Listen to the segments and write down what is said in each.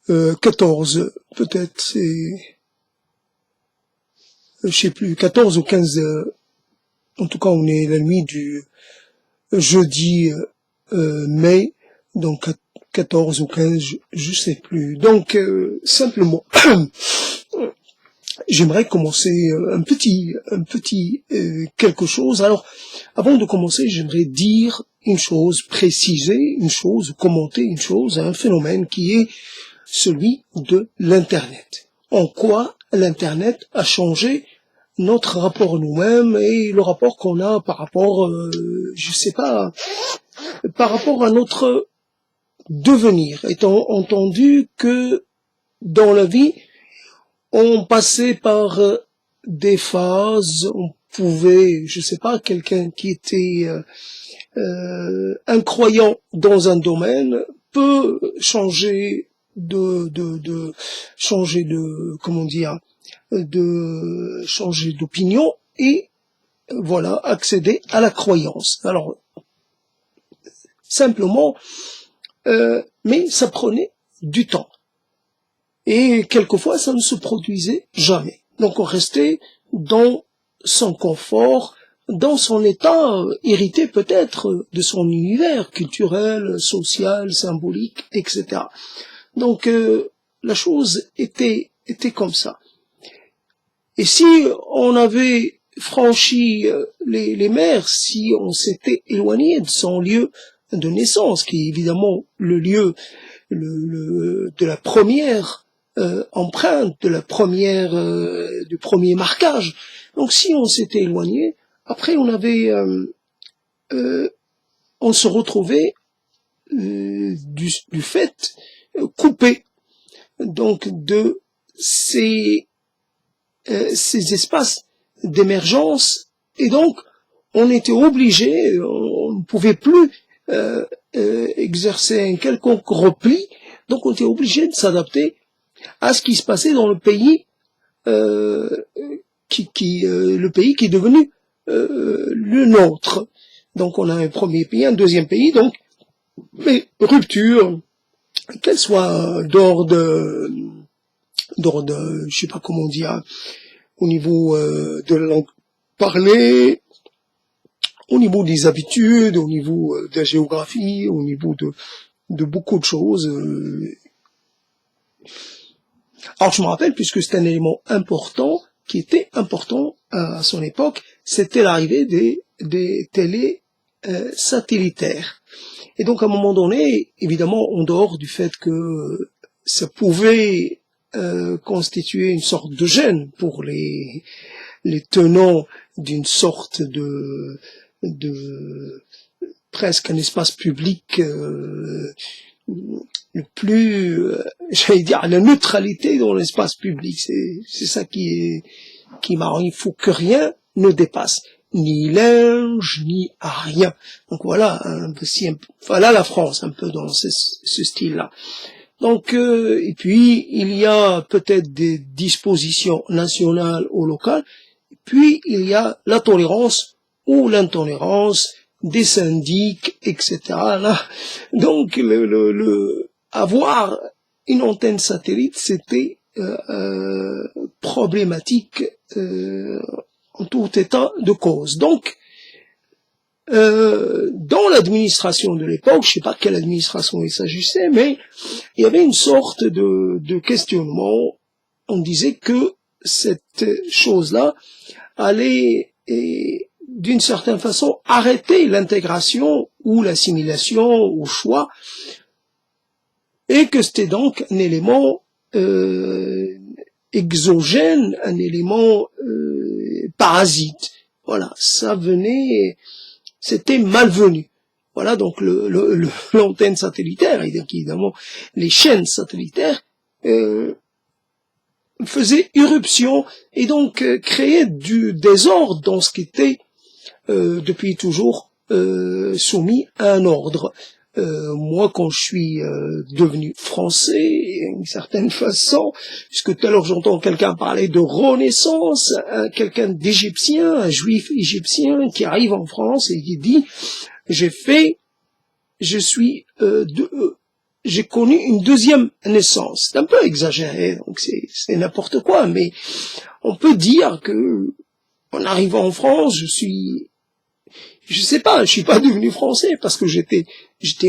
14, peut-être, je sais plus, 14 ou 15, en tout cas on est la nuit du jeudi mai, donc 14 ou 15, je sais plus. Donc simplement, j'aimerais commencer un petit quelque chose. Alors, avant de commencer, j'aimerais dire une chose, préciser une chose, commenter une chose, un phénomène qui est celui de l'Internet. En quoi l'Internet a changé notre rapport à nous-mêmes et le rapport qu'on a par rapport, je sais pas, par rapport à notre devenir, étant entendu que dans la vie, on passait par des phases, on pouvait, je sais pas, quelqu'un qui était incroyant dans un domaine peut changer changer de, comment dire, de changer d'opinion et voilà, accéder à la croyance. Alors, simplement, mais ça prenait du temps. Et quelquefois, ça ne se produisait jamais. Donc, on restait dans son confort, dans son état irrité peut-être de son univers culturel, social, symbolique, etc. Donc, la chose était comme ça. Et si on avait franchi les mers, si on s'était éloigné de son lieu de naissance, qui est évidemment le lieu de la première empreinte, de la première du premier marquage. Donc si on s'était éloigné, après on se retrouvait du fait coupé donc de ces espaces d'émergence, et donc on était obligé, on ne pouvait plus exercer un quelconque repli, donc on était obligé de s'adapter à ce qui se passait dans le pays, le pays qui est devenu le nôtre. Donc on a un premier pays, un deuxième pays, donc mais rupture, qu'elle soit d'ordre, je sais pas comment dire, au niveau de la langue parlée, au niveau des habitudes, au niveau de la géographie, au niveau de beaucoup de choses. Alors je me rappelle, puisque c'est un élément important, qui était important à son époque, c'était l'arrivée des télés satellitaires. Et donc à un moment donné, évidemment, en dehors du fait que ça pouvait constituer une sorte de gêne pour les tenants d'une sorte de presque un espace public le plus, j'allais dire, la neutralité dans l'espace public, c'est ça qui marrant. Il faut que rien ne dépasse, ni linge, ni rien. Donc voilà, voilà la France, un peu dans ce style-là. Donc, et puis, il y a peut-être des dispositions nationales ou locales, puis il y a la tolérance ou l'intolérance des syndics, etc. Là, donc, avoir une antenne satellite, c'était problématique en tout état de cause. Donc, dans l'administration de l'époque, je sais pas quelle administration il s'agissait, mais il y avait une sorte de questionnement. On disait que cette chose-là allait, d'une certaine façon, arrêter l'intégration ou l'assimilation au choix, et que c'était donc un élément exogène, un élément parasite. Voilà, ça venait, c'était malvenu. Voilà, donc l'antenne satellitaire, et donc évidemment les chaînes satellitaires faisaient irruption et donc créaient du désordre dans ce qui était depuis toujours soumis à un ordre. Moi, quand je suis devenu français, d'une certaine façon, puisque tout à l'heure j'entends quelqu'un parler de renaissance, quelqu'un d'égyptien, un juif égyptien qui arrive en France et qui dit je suis j'ai connu une deuxième naissance. C'est un peu exagéré, donc c'est n'importe quoi, mais on peut dire que, en arrivant en France, je sais pas, je suis pas devenu français parce que j'étais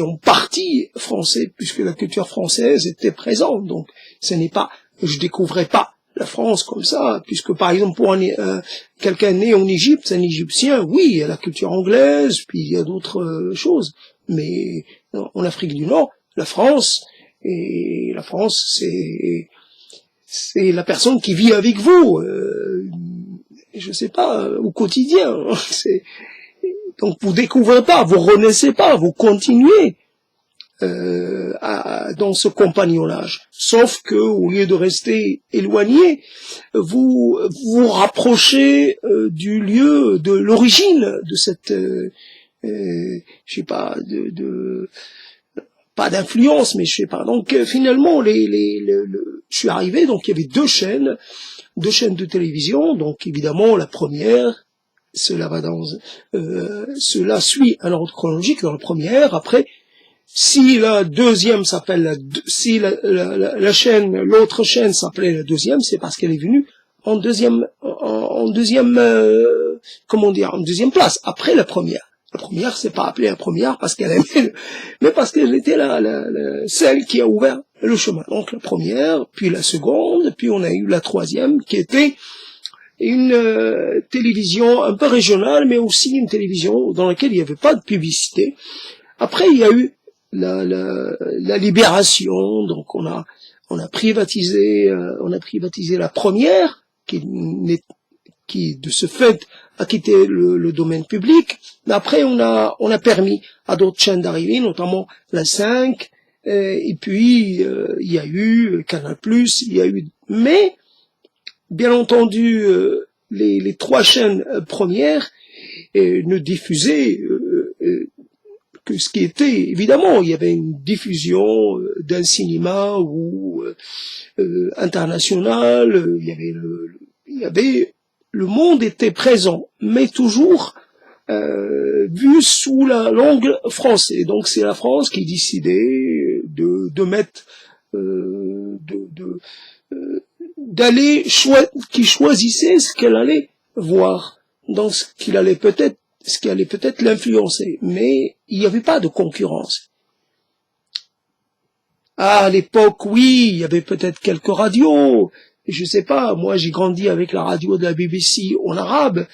en partie français puisque la culture française était présente. Donc, ce n'est pas, je découvrais pas la France comme ça, puisque par exemple pour quelqu'un né en Égypte, un Égyptien, oui, il y a la culture anglaise, puis il y a d'autres choses. Mais en Afrique du Nord, la France, c'est la personne qui vit avec vous, je sais pas, au quotidien. Donc vous découvrez pas, vous renaissez pas, vous continuez dans ce compagnonnage. Sauf que au lieu de rester éloigné, vous vous rapprochez du lieu, de l'origine de cette, je sais pas, pas d'influence, mais je sais pas. Donc finalement, je suis arrivé, donc il y avait deux chaînes de télévision. Donc évidemment la première, cela suit un ordre chronologique dans la première. Après, si la deuxième s'appelle si la chaîne, l'autre chaîne s'appelait la deuxième, c'est parce qu'elle est venue en deuxième, comment dire, en deuxième place, après la première. La première, c'est pas appelée la première parce qu'elle aimait, mais parce qu'elle était celle qui a ouvert le chemin. Donc la première, puis la seconde, puis on a eu la troisième qui était une télévision un peu régionale, mais aussi une télévision dans laquelle il n'y avait pas de publicité. Après, il y a eu la libération, donc on a privatisé la première, qui de ce fait a quitté le domaine public. Mais après, on a permis à d'autres chaînes d'arriver, notamment la 5, et puis il y a eu Canal+, il y a eu, mais bien entendu, les trois chaînes premières ne diffusaient que ce qui était, évidemment, il y avait une diffusion d'un cinéma ou international, le monde était présent, mais toujours vu sous l'angle français. Donc c'est la France qui décidait de mettre, qui choisissait ce qu'elle allait voir, dans ce qui allait peut-être l'influencer, mais il n'y avait pas de concurrence. À l'époque, oui, il y avait peut-être quelques radios, je sais pas, moi j'ai grandi avec la radio de la BBC en arabe,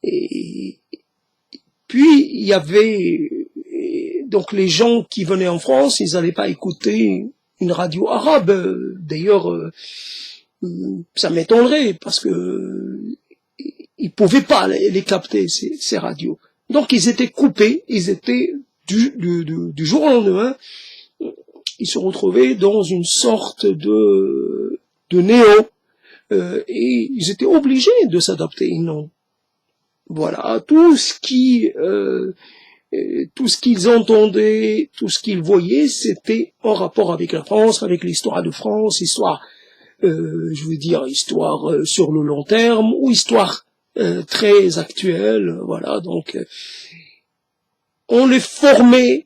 et puis il y avait, donc les gens qui venaient en France, ils n'allaient pas écouter une radio arabe, d'ailleurs, ça m'étonnerait, parce que ils pouvaient pas les capter, ces radios. Donc ils étaient coupés, ils étaient du jour au lendemain, ils se retrouvaient dans une sorte de néant, et ils étaient obligés de s'adapter. Non, voilà, tout ce qu'ils entendaient, tout ce qu'ils voyaient, c'était en rapport avec la France, avec l'histoire de France, histoire sur le long terme, ou histoire très actuelle, voilà. Donc on les formait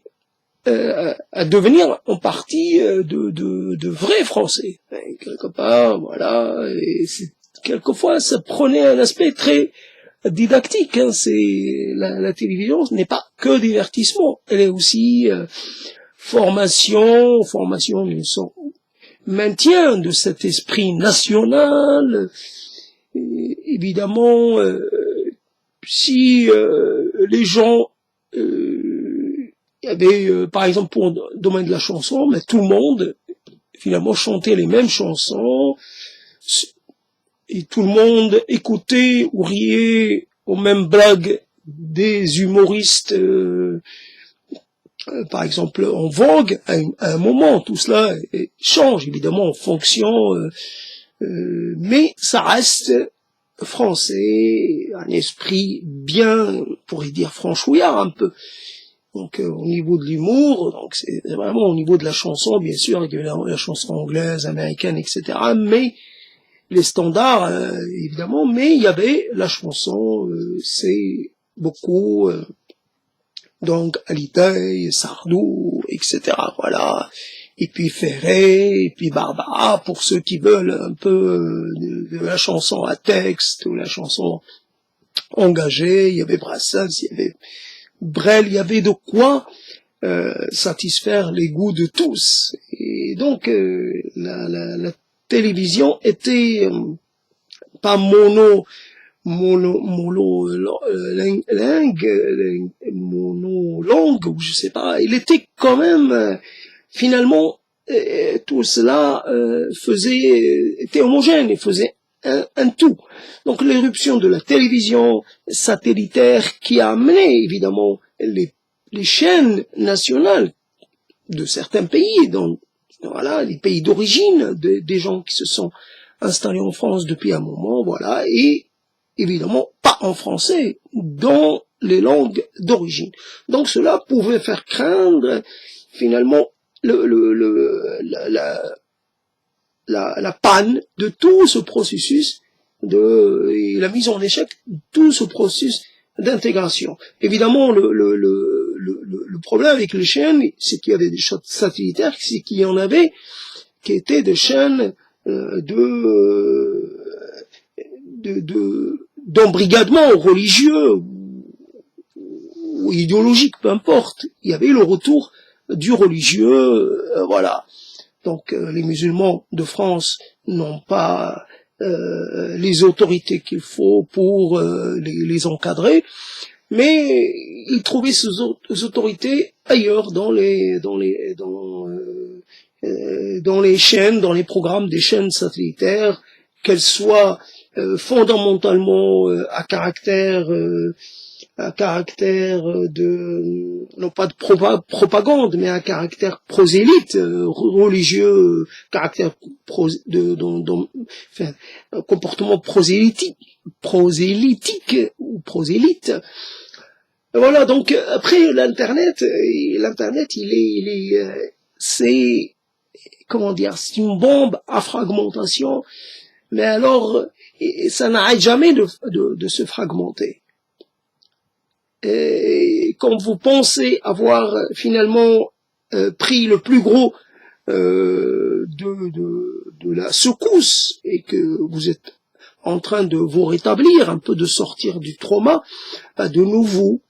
à devenir en partie de vrais Français, et quelque part, voilà. Et quelquefois ça prenait un aspect très didactique, hein. C'est la télévision, ce n'est pas que divertissement, elle est aussi formation maintien de cet esprit national. Évidemment, si les gens, il y avait, par exemple, pour le domaine de la chanson, mais tout le monde, finalement, chantait les mêmes chansons, et tout le monde écoutait ou riait aux mêmes blagues des humoristes, par exemple, en vogue, à un moment. Tout cela change, évidemment, en fonction, mais ça reste français, un esprit bien, on pourrait dire franchouillard un peu. Donc au niveau de l'humour, donc c'est vraiment au niveau de la chanson, bien sûr, il y a la chanson anglaise, américaine, etc. Mais les standards, évidemment, mais il y avait la chanson, c'est beaucoup Donc Hallyday, Sardou, etc. Voilà. Et puis Ferré, et puis Barbara, pour ceux qui veulent un peu de la chanson à texte ou la chanson engagée. Il y avait Brassens, il y avait Brel, il y avait de quoi satisfaire les goûts de tous. Et donc la télévision était pas mono monolangue, ou je sais pas, il était quand même finalement tout cela était homogène et faisait un tout. Donc l'éruption de la télévision satellitaire qui a amené évidemment les chaînes nationales de certains pays, donc voilà, les pays d'origine des gens qui se sont installés en France depuis un moment, voilà, et évidemment pas en français, dans les langues d'origine. Donc cela pouvait faire craindre finalement la panne de tout ce processus et la mise en échec de tout ce processus d'intégration. Évidemment, le problème avec les chaînes, c'est qu'il y avait des chaînes satellitaires, c'est qu'il y en avait qui étaient des chaînes d'embrigadement religieux ou idéologique, peu importe. Il y avait le retour du religieux, voilà. Donc les musulmans de France n'ont pas les autorités qu'il faut pour les encadrer, mais ils trouvaient ces autorités ailleurs dans les chaînes, dans les programmes des chaînes satellitaires, qu'elles soient fondamentalement à caractère de non pas de propagande, mais à caractère prosélyte, religieux, caractère enfin, un comportement prosélytique ou prosélyte. Voilà, donc après l'internet, c'est comment dire, c'est une bombe à fragmentation, mais alors ça n'arrête jamais de se fragmenter. Et quand vous pensez avoir finalement pris le plus gros de la secousse et que vous êtes en train de vous rétablir, un peu de sortir du trauma, de nouveau.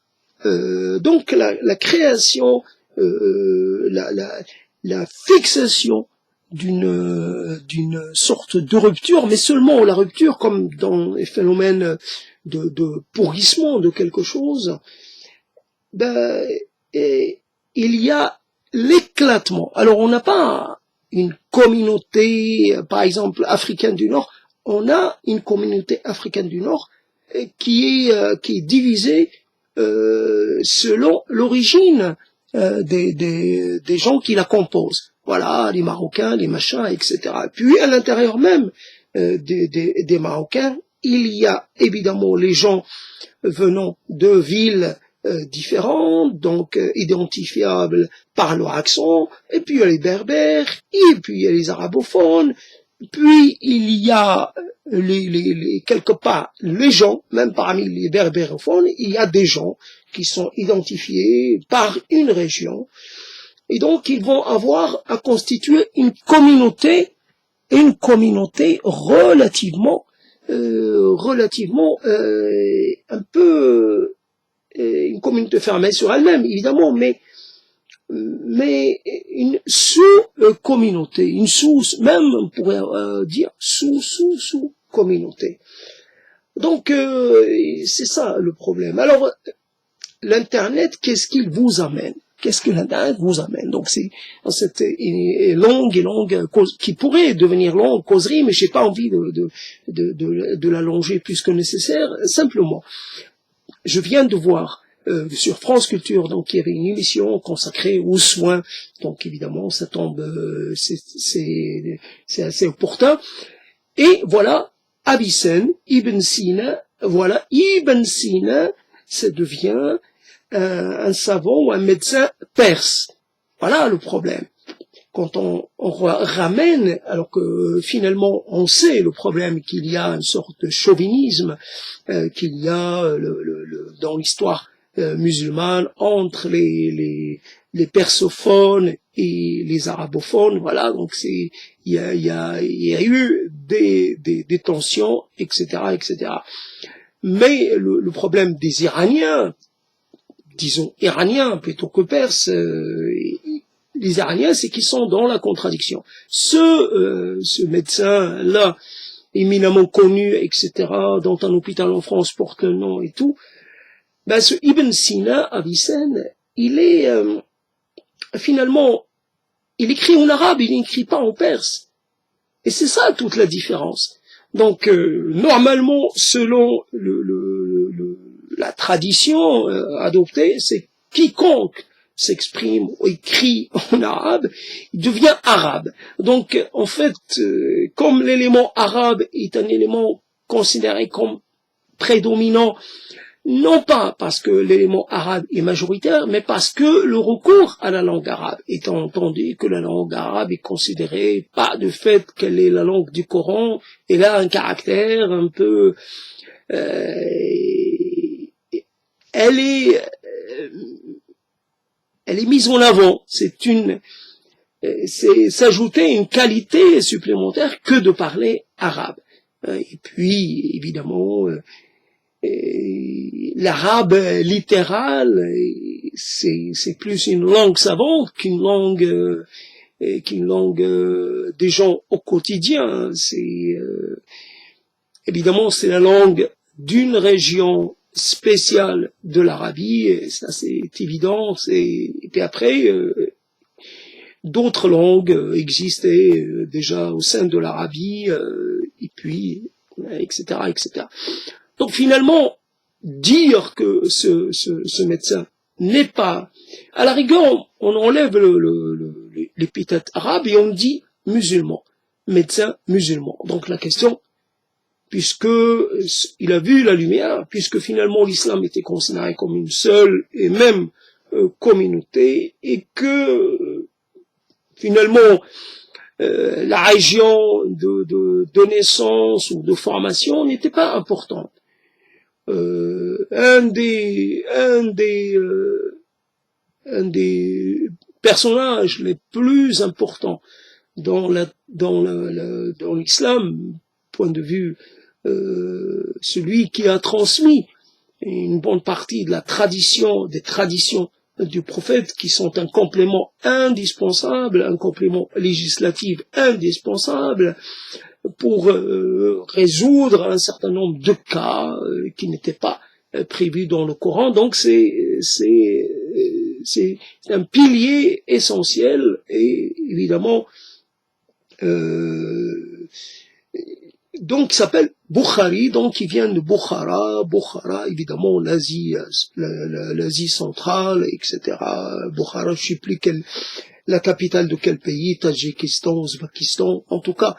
Donc la création, la fixation d'une sorte de rupture, mais seulement la rupture comme dans les phénomènes de pourrissement de quelque chose, il y a l'éclatement. Alors on n'a pas une communauté, par exemple, africaine du Nord, on a une communauté africaine du Nord qui est divisée selon l'origine des gens qui la composent. Voilà, les Marocains, les machins, etc. Puis à l'intérieur même des Marocains, il y a évidemment les gens venant de villes différentes, donc identifiables par leur accent, et puis il y a les berbères, et puis il y a les arabophones, puis il y a quelque part les gens, même parmi les berbérophones, il y a des gens qui sont identifiés par une région, et donc ils vont avoir à constituer une communauté relativement un peu une communauté fermée sur elle-même, évidemment, mais une sous-communauté, même on pourrait dire sous-communauté. Donc c'est ça le problème. Alors l'internet, qu'est-ce qu'il vous amène? Qu'est-ce que l'internet vous amène? Donc c'est cette longue cause qui pourrait devenir longue causerie, mais j'ai pas envie de l'allonger plus que nécessaire. Simplement, je viens de voir sur France Culture, donc il y avait une émission consacrée aux soins. Donc évidemment, ça tombe, c'est assez opportun. Et voilà, Avicenne, Ibn Sina, voilà, Ibn Sina, ça devient un savant ou un médecin perse. Voilà le problème. Quand on ramène, alors que finalement on sait le problème qu'il y a une sorte de chauvinisme, qu'il y a dans l'histoire musulmane entre les persophones et les arabophones. Voilà, donc il y a eu des tensions, etc., etc. Mais le problème des Iraniens, disons iraniens plutôt que perses, les Iraniens, c'est qu'ils sont dans la contradiction. Ce médecin-là, éminemment connu, etc., dont un hôpital en France porte le nom et tout, ben ce Ibn Sina, Avicenne, il est finalement, il écrit en arabe, il n'écrit pas en perse. Et c'est ça toute la différence. Donc, normalement, selon la tradition adoptée, c'est quiconque s'exprime ou écrit en arabe, il devient arabe. Donc, en fait, comme l'élément arabe est un élément considéré comme prédominant, non pas parce que l'élément arabe est majoritaire, mais parce que le recours à la langue arabe, étant entendu que la langue arabe est considérée pas de fait qu'elle est la langue du Coran, elle a un caractère un peu... elle est mise en avant, c'est s'ajouter une qualité supplémentaire que de parler arabe. Et puis, évidemment... l'arabe littéral, c'est plus une langue savante qu'une langue des gens au quotidien. Évidemment, c'est la langue d'une région spéciale de l'Arabie, et ça c'est évident. Et puis après, d'autres langues existaient déjà au sein de l'Arabie, et puis, etc., etc. Donc finalement, dire que ce médecin n'est pas... À la rigueur, on enlève l'épithète arabe et on dit musulman, médecin musulman. Donc la question, puisque il a vu la lumière, puisque finalement l'islam était considéré comme une seule et même communauté, et que finalement la région de naissance ou de formation n'était pas importante. Un des personnages les plus importants dans l'islam, point de vue celui qui a transmis une bonne partie de la tradition, des traditions du prophète, qui sont un complément indispensable, un complément législatif indispensable pour résoudre un certain nombre de cas qui n'étaient pas prévus dans le Coran. Donc c'est un pilier essentiel, et évidemment donc il s'appelle Bukhari, donc il vient de Bukhara, évidemment l'Asie centrale, etc. Bukhara, je ne sais plus la capitale de quel pays, Tadjikistan, Ouzbékistan, en tout cas,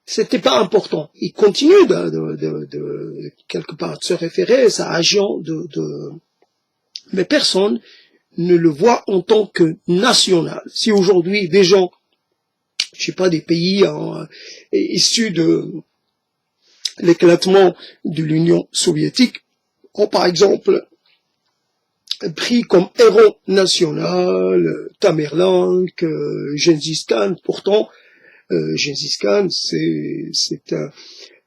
c'était pas important. Il continue de quelque part de se référer à sa région mais personne ne le voit en tant que national. Si aujourd'hui des gens, je sais pas, des pays issus de l'éclatement de l'Union soviétique ont par exemple pris comme héros national Tamerlan, Gengis Khan, pourtant Gengis Khan c'est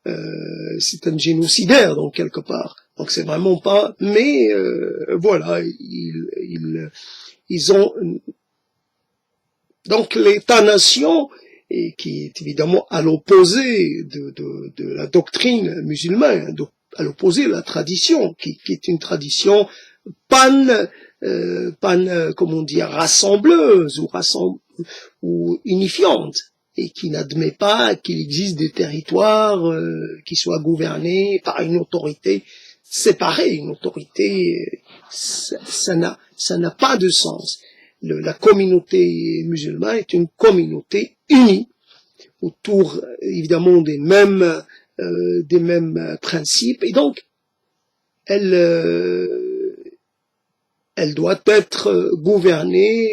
un génocidaire donc quelque part. Donc c'est vraiment pas, mais voilà, ils ont donc l'État-nation, et qui est évidemment à l'opposé de la doctrine musulmane, à l'opposé de la tradition, qui est une tradition comment dire, rassembleuse ou unifiante, et qui n'admet pas qu'il existe des territoires qui soient gouvernés par une autorité séparée. Une autorité, ça n'a pas de sens. La communauté musulmane est une communauté unie autour évidemment des mêmes principes, et donc elle doit être gouvernée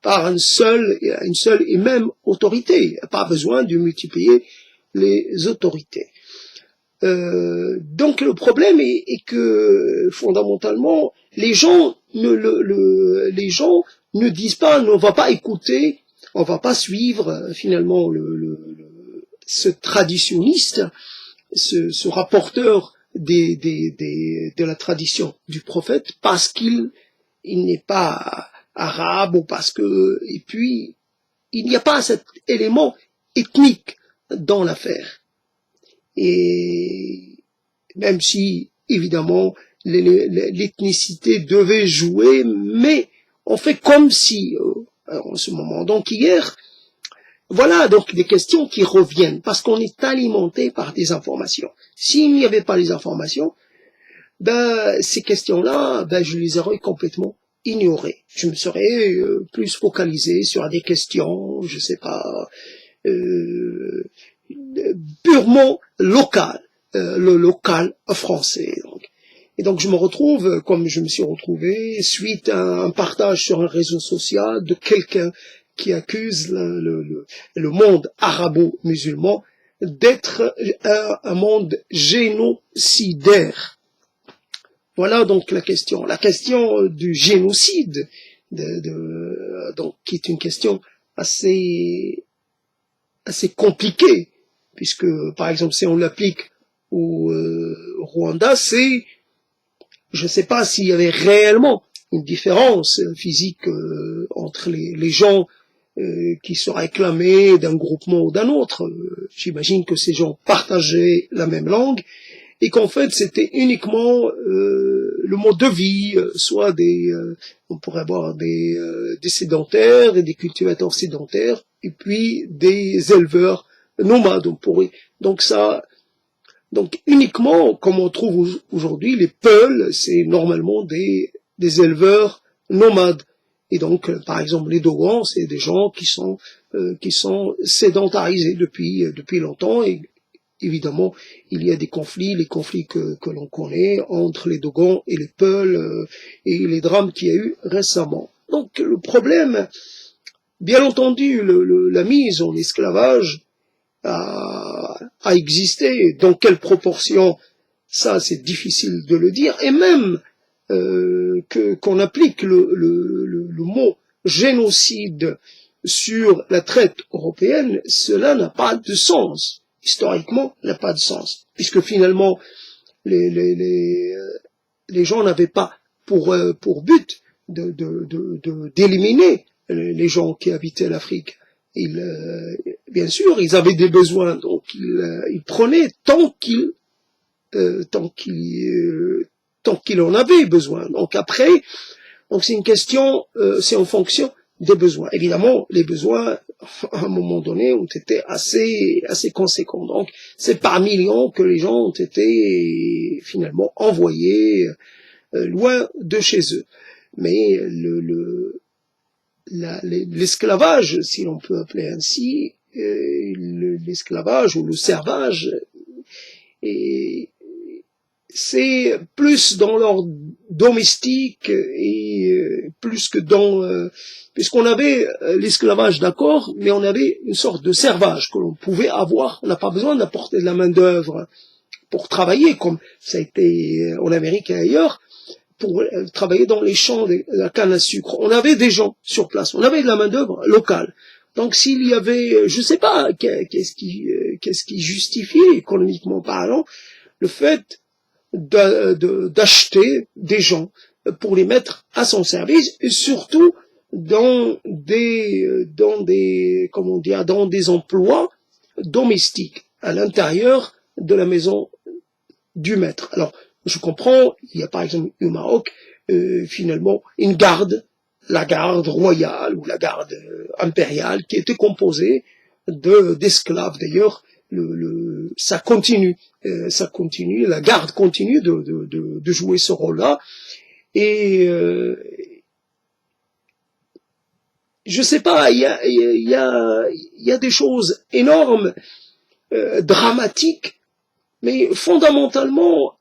par une seule et même autorité. Il n'y a pas besoin de multiplier les autorités. Donc le problème est que fondamentalement les gens les gens ne disent pas, on va pas écouter, on va pas suivre finalement ce traditionniste, ce rapporteur de la tradition du prophète, parce qu'il n'est pas arabe, ou parce que, et puis il n'y a pas cet élément ethnique dans l'affaire. Et même si évidemment l'ethnicité devait jouer, mais on fait comme si en ce moment. Donc hier, voilà donc des questions qui reviennent, parce qu'on est alimenté par des informations. S'il n'y avait pas les informations, ben ces questions-là, ben je les aurais complètement ignorées. Je me serais plus focalisé sur des questions, je sais pas, purement locales, le local français. Donc. Et donc je me retrouve, comme je me suis retrouvé, suite à un partage sur un réseau social de quelqu'un qui accuse le monde arabo-musulman d'être un monde génocidaire. Voilà donc la question. La question du génocide, donc, qui est une question assez compliquée, puisque par exemple si on l'applique au Rwanda, c'est, je ne sais pas s'il y avait réellement une différence physique entre les gens qui se réclamaient d'un groupement ou d'un autre. J'imagine que ces gens partageaient la même langue et qu'en fait c'était uniquement le mode de vie, soit on pourrait avoir des sédentaires et des cultivateurs sédentaires, et puis des éleveurs nomades. Donc uniquement, comme on trouve aujourd'hui, les Peuls, c'est normalement des éleveurs nomades. Et donc, par exemple, les Dogons, c'est des gens qui sont sédentarisés depuis longtemps. Et évidemment, il y a des conflits, les conflits que l'on connaît entre les Dogons et les Peuls, et les drames qu'il y a eu récemment. Donc, le problème, bien entendu, la mise en esclavage a existé. Dans quelle proportion, ça c'est difficile de le dire, et même qu'on applique le mot génocide sur la traite européenne, cela n'a pas de sens. Historiquement, n'a pas de sens, puisque finalement les gens n'avaient pas pour but d'éliminer les gens qui habitaient l'Afrique. Bien sûr, ils avaient des besoins, donc ils prenaient tant qu'ils en avaient besoin. Donc après, c'est une question, c'est en fonction des besoins. Évidemment, les besoins, à un moment donné, ont été assez conséquents. Donc, c'est par millions que les gens ont été finalement envoyés loin de chez eux. Mais l'esclavage, si l'on peut appeler ainsi, l'esclavage ou le servage, c'est plus dans l'ordre domestique et plus que dans puisqu'on avait l'esclavage, d'accord, mais on avait une sorte de servage que l'on pouvait avoir. On n'a pas besoin d'apporter de la main d'œuvre pour travailler, comme ça a été en Amérique et ailleurs, pour travailler dans les champs de la canne à sucre. On avait des gens sur place, on avait de la main d'œuvre locale. Donc s'il y avait, je sais pas, qu'est-ce qui justifiait économiquement parlant le fait d'acheter des gens pour les mettre à son service, et surtout dans des emplois domestiques à l'intérieur de la maison du maître. Alors, je comprends, il y a par exemple au Maroc, finalement, une garde, la garde royale ou la garde impériale, qui était composée d'esclaves. D'ailleurs, ça continue, la garde continue de jouer ce rôle-là. Et je sais pas, il y a des choses énormes, dramatiques, mais fondamentalement,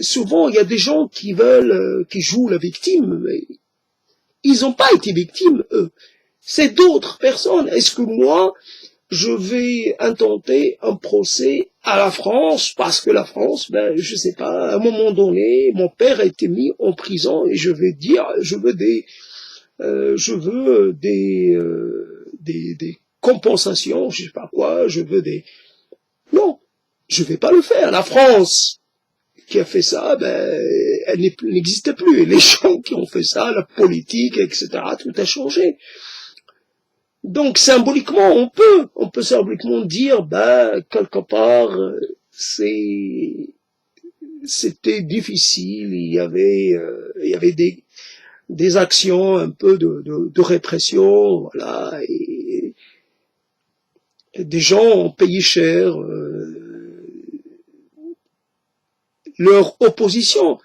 souvent il y a des gens qui jouent la victime, mais ils n'ont pas été victimes, eux. C'est d'autres personnes. Est-ce que moi, je vais intenter un procès à la France, parce que la France, ben, je sais pas, à un moment donné, mon père a été mis en prison et je vais dire, je veux des compensations, je sais pas quoi, je veux des... Non, je vais pas le faire. La France qui a fait ça, ben, elle n'existe plus. Les gens qui ont fait ça, la politique, etc., tout a changé. Donc symboliquement, on peut symboliquement dire, ben, quelque part, c'était difficile. Il y avait des actions un peu de répression, voilà, et des gens ont payé cher leur opposition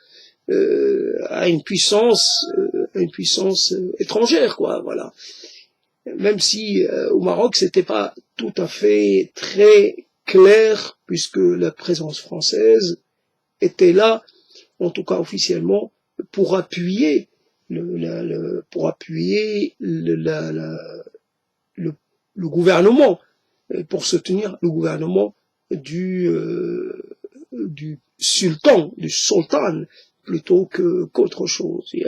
à une puissance étrangère, quoi, voilà. Même si au Maroc c'était pas tout à fait très clair, puisque la présence française était là, en tout cas officiellement, pour appuyer le gouvernement, pour soutenir le gouvernement du sultan, du sultan, plutôt qu'autre chose. Il y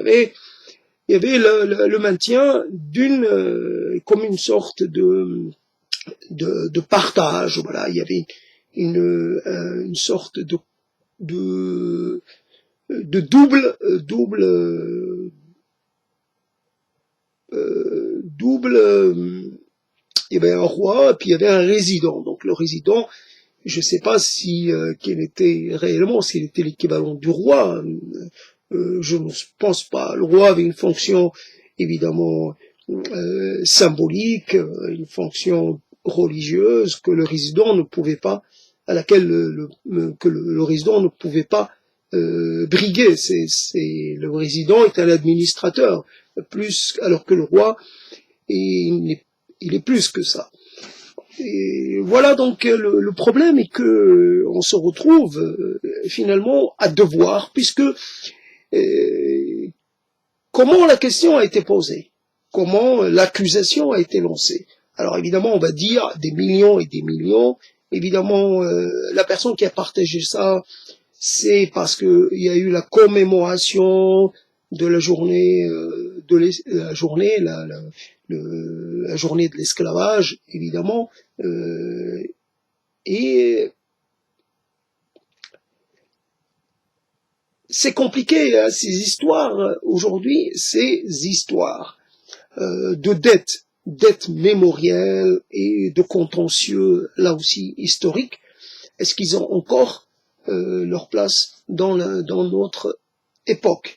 avait le maintien d'une comme une sorte de partage. Voilà, il y avait une sorte de il y avait un roi et puis il y avait un résident. Donc le résident, je ne sais pas si quel était réellement, s'il était l'équivalent du roi. Je ne pense pas. Le roi avait une fonction évidemment symbolique, une fonction religieuse que le résident ne pouvait pas, à laquelle le résident ne pouvait pas briguer. Le résident est un administrateur, plus alors que le roi il est plus que ça. Et voilà, donc le problème est que on se retrouve finalement à devoir, puisque comment la question a été posée, comment l'accusation a été lancée. Alors évidemment, on va dire des millions et des millions. Évidemment, la personne qui a partagé ça, c'est parce que il y a eu la commémoration de la journée la journée de l'esclavage, évidemment, et c'est compliqué, hein, ces histoires aujourd'hui, ces histoires de dettes mémorielles et de contentieux, là aussi historiques. Est-ce qu'ils ont encore leur place dans notre époque?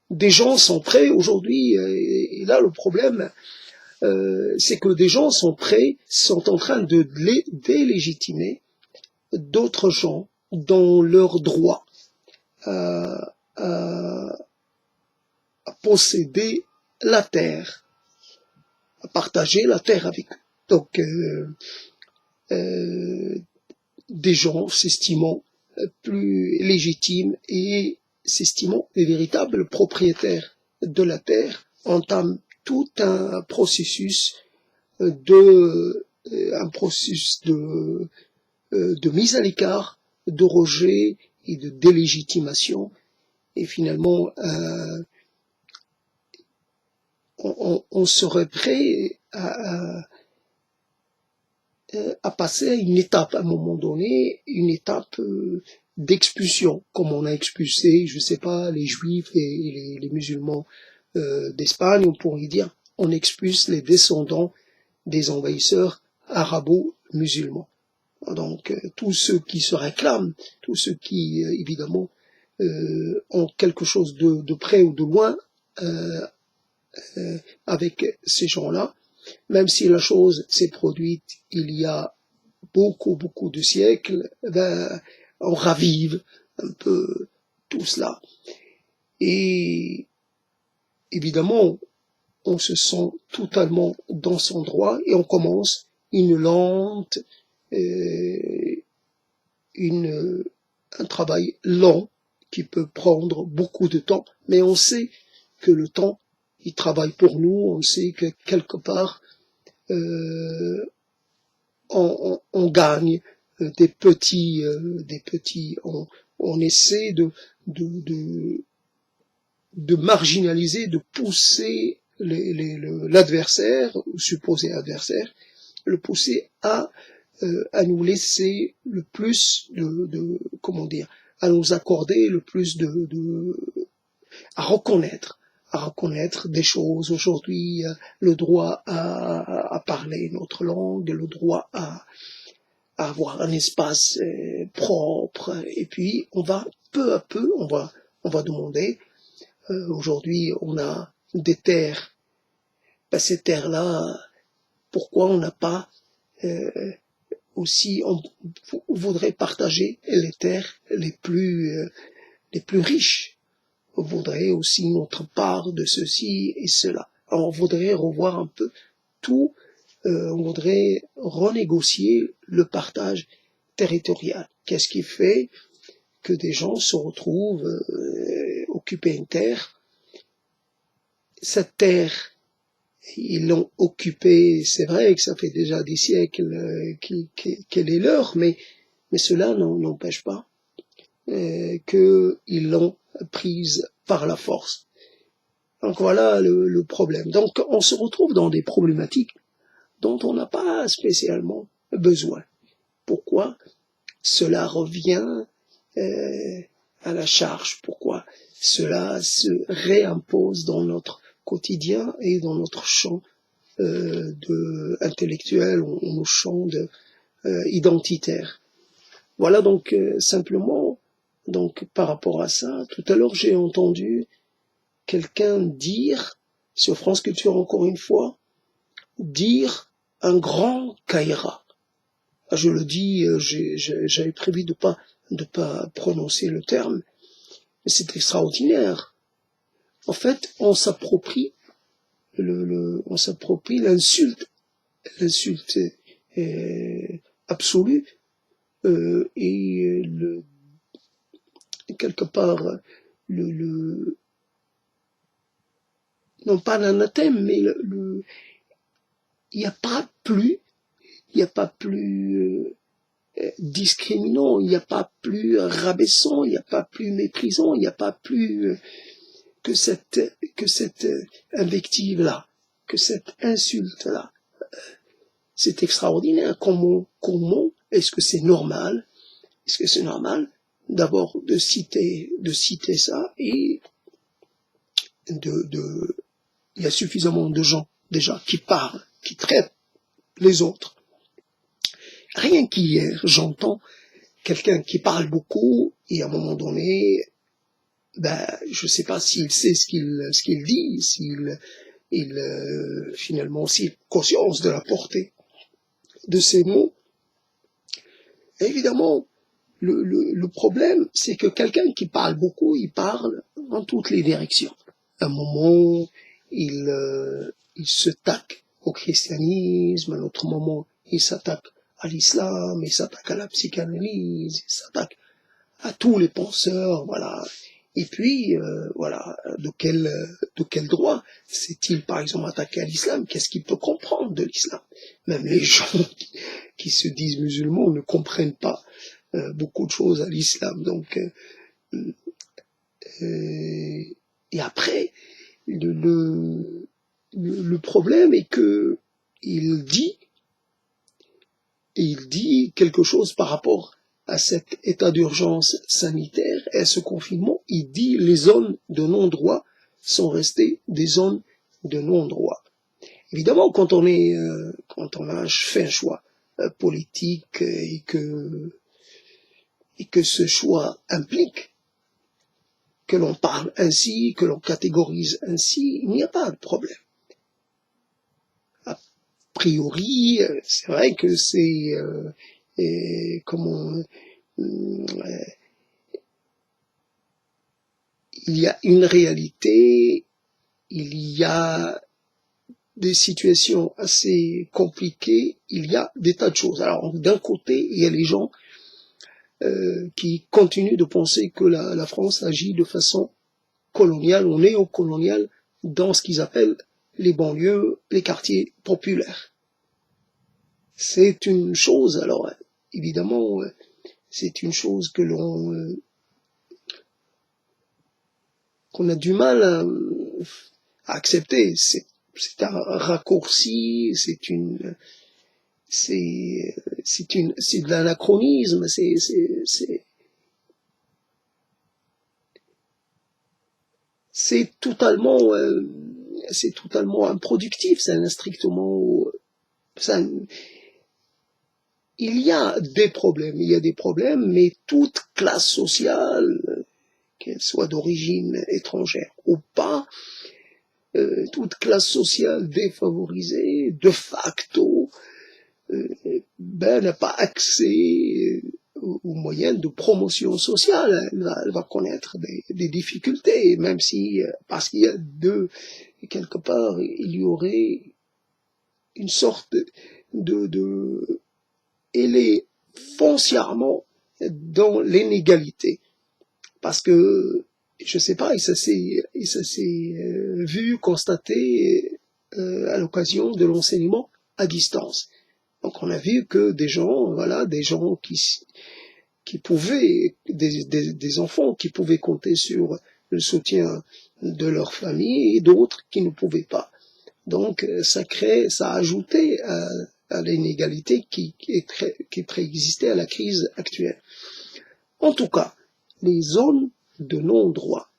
Des gens sont prêts aujourd'hui, et là le problème, c'est que des gens sont prêts, sont en train de délégitimer d'autres gens dans leur droit à posséder la terre, à partager la terre avec eux. Donc, des gens s'estimant plus légitimes et s'estimant les véritables propriétaires de la terre entament tout un processus de mise à l'écart, de rejet et de délégitimation. Et finalement, on serait prêt à passer à une étape, à un moment donné, une étape d'expulsion, comme on a expulsé, je sais pas, les juifs et les musulmans d'Espagne, on pourrait dire, on expulse les descendants des envahisseurs arabo-musulmans. Donc tous ceux qui se réclament, tous ceux qui évidemment ont quelque chose de près ou de loin avec ces gens-là, même si la chose s'est produite il y a beaucoup de siècles, ben, on ravive un peu tout cela. Et évidemment, on se sent totalement dans son droit et on commence une lente, un travail lent qui peut prendre beaucoup de temps, mais on sait que le temps, il travaille pour nous, on sait que quelque part, on gagne des petits, on essaie de marginaliser, de pousser l'adversaire, supposé adversaire, le pousser à nous laisser le plus comment dire, à nous accorder le plus à reconnaître des choses. Aujourd'hui, le droit à parler notre langue, le droit à avoir un espace propre, et puis on va peu à peu, on va demander, aujourd'hui on a des terres, ben, ces terres-là, pourquoi on n'a pas aussi, on voudrait partager les terres les plus riches, on voudrait aussi notre part de ceci et cela. Alors, on voudrait revoir un peu tout, on voudrait renégocier le partage territorial. Qu'est-ce qui fait que des gens se retrouvent occuper une terre? Cette terre, ils l'ont occupée, c'est vrai que ça fait déjà des siècles qu'elle est leur, mais cela n'empêche pas qu'ils l'ont prise par la force. Donc voilà le problème. Donc on se retrouve dans des problématiques dont on n'a pas spécialement besoin. Pourquoi cela revient à la charge? Pourquoi cela se réimpose dans notre quotidien et dans notre champ intellectuel, ou nos champs identitaires? Voilà donc simplement, donc par rapport à ça, tout à l'heure j'ai entendu quelqu'un dire, sur France Culture encore une fois, dire un grand Kaira. Je le dis, j'avais prévu de pas prononcer le terme, mais c'est extraordinaire. En fait, on s'approprie l'insulte absolue, et quelque part non pas l'anathème, mais il n'y a pas plus discriminant, il n'y a pas plus rabaissant, il n'y a pas plus méprisant, il n'y a pas plus que cette invective-là, que cette insulte-là. C'est extraordinaire. Comment est-ce que c'est normal? Est-ce que c'est normal d'abord de citer ça, et il y a suffisamment de gens déjà qui parlent, qui traitent les autres. Rien qu'hier, j'entends quelqu'un qui parle beaucoup, et à un moment donné, ben, je sais pas s'il sait ce qu'il dit, finalement, s'il a conscience de la portée de ces mots. Et évidemment, le problème, c'est que quelqu'un qui parle beaucoup, il parle dans toutes les directions. À un moment, il se taque au christianisme, à un autre moment, il s'attaque à l'islam, il s'attaque à la psychanalyse, il s'attaque à tous les penseurs, voilà. Et puis, voilà, de quel droit s'est-il, par exemple, attaqué à l'islam? Qu'est-ce qu'il peut comprendre de l'islam? Même les gens qui se disent musulmans ne comprennent pas beaucoup de choses à l'islam. Donc, et après, le problème est que il dit quelque chose par rapport à cet état d'urgence sanitaire et à ce confinement. Il dit les zones de non-droit sont restées des zones de non-droit. Évidemment, quand on a fait un choix politique, et que ce choix implique que l'on parle ainsi, que l'on catégorise ainsi, il n'y a pas de problème. A priori, c'est vrai que c'est il y a une réalité, il y a des situations assez compliquées, il y a des tas de choses. Alors, d'un côté, il y a les gens qui continuent de penser que la France agit de façon coloniale ou néocoloniale dans ce qu'ils appellent les banlieues, les quartiers populaires. c'est une chose, alors évidemment, c'est une chose que qu'on a du mal à accepter. C'est un raccourci, c'est de l'anachronisme, c'est totalement improductif, ça n'a strictement, ça, il y a des problèmes, mais toute classe sociale, qu'elle soit d'origine étrangère ou pas, toute classe sociale défavorisée, de facto, n'a pas accès aux moyens de promotion sociale. Elle va connaître des difficultés, même si, parce qu'il y a quelque part, il y aurait une sorte elle est foncièrement dans l'inégalité. Parce que, je sais pas, et ça s'est vu, constaté à l'occasion de l'enseignement à distance. Donc on a vu que des gens qui pouvaient, des enfants qui pouvaient compter sur le soutien de leur famille et d'autres qui ne pouvaient pas. Donc ça a ajouté à l'inégalité qui préexistait à la crise actuelle. En tout cas, les zones de non-droit,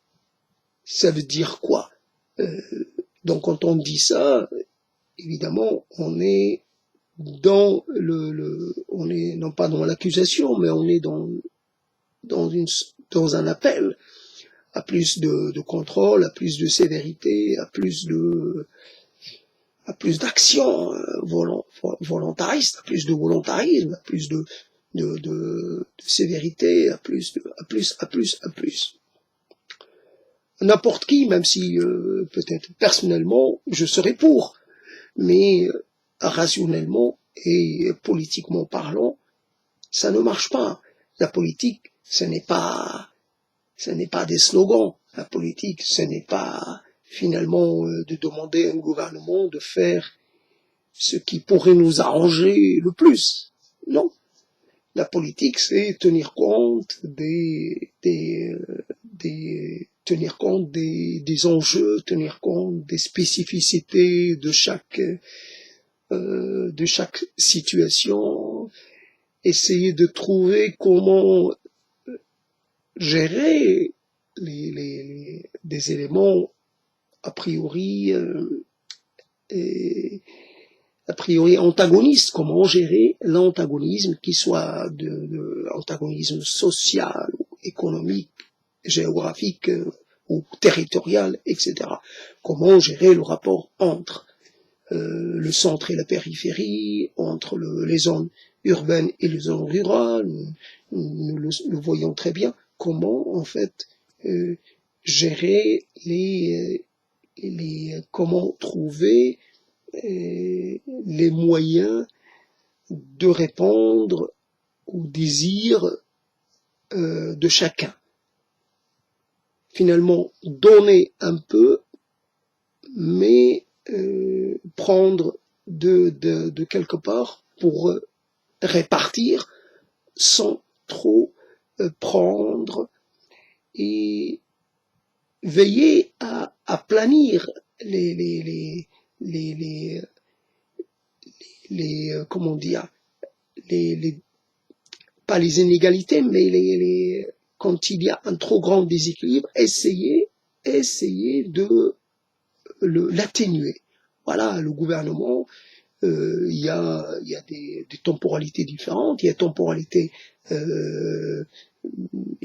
ça veut dire quoi? Donc quand on dit ça, évidemment, on est dans on est non pas dans l'accusation, mais on est dans un appel à plus de contrôle, à plus de sévérité, à plus d'action volontariste, à plus de volontarisme, à plus de sévérité, à plus. N'importe qui, même si peut-être personnellement je serais pour, mais rationnellement et politiquement parlant, ça ne marche pas. La politique, ce n'est pas des slogans. La politique, ce n'est pas finalement de demander à un gouvernement de faire ce qui pourrait nous arranger le plus. Non. La politique, c'est tenir compte tenir compte des enjeux, tenir compte des spécificités de chaque situation, essayer de trouver comment gérer des éléments a priori antagonistes, comment gérer l'antagonisme, qui soit de antagonisme social, ou économique, géographique ou territorial, etc. Comment gérer le rapport entre le centre et la périphérie, entre les zones urbaines et les zones rurales. Nous le voyons très bien. Comment en fait gérer comment trouver les moyens de répondre aux désirs de chacun. Finalement, donner un peu, mais prendre de quelque part pour répartir sans trop prendre, et veiller à aplanir comment dire, pas les inégalités, mais quand il y a un trop grand déséquilibre, essayer de l'atténuer. Voilà, le gouvernement, il y a des temporalités différentes, il y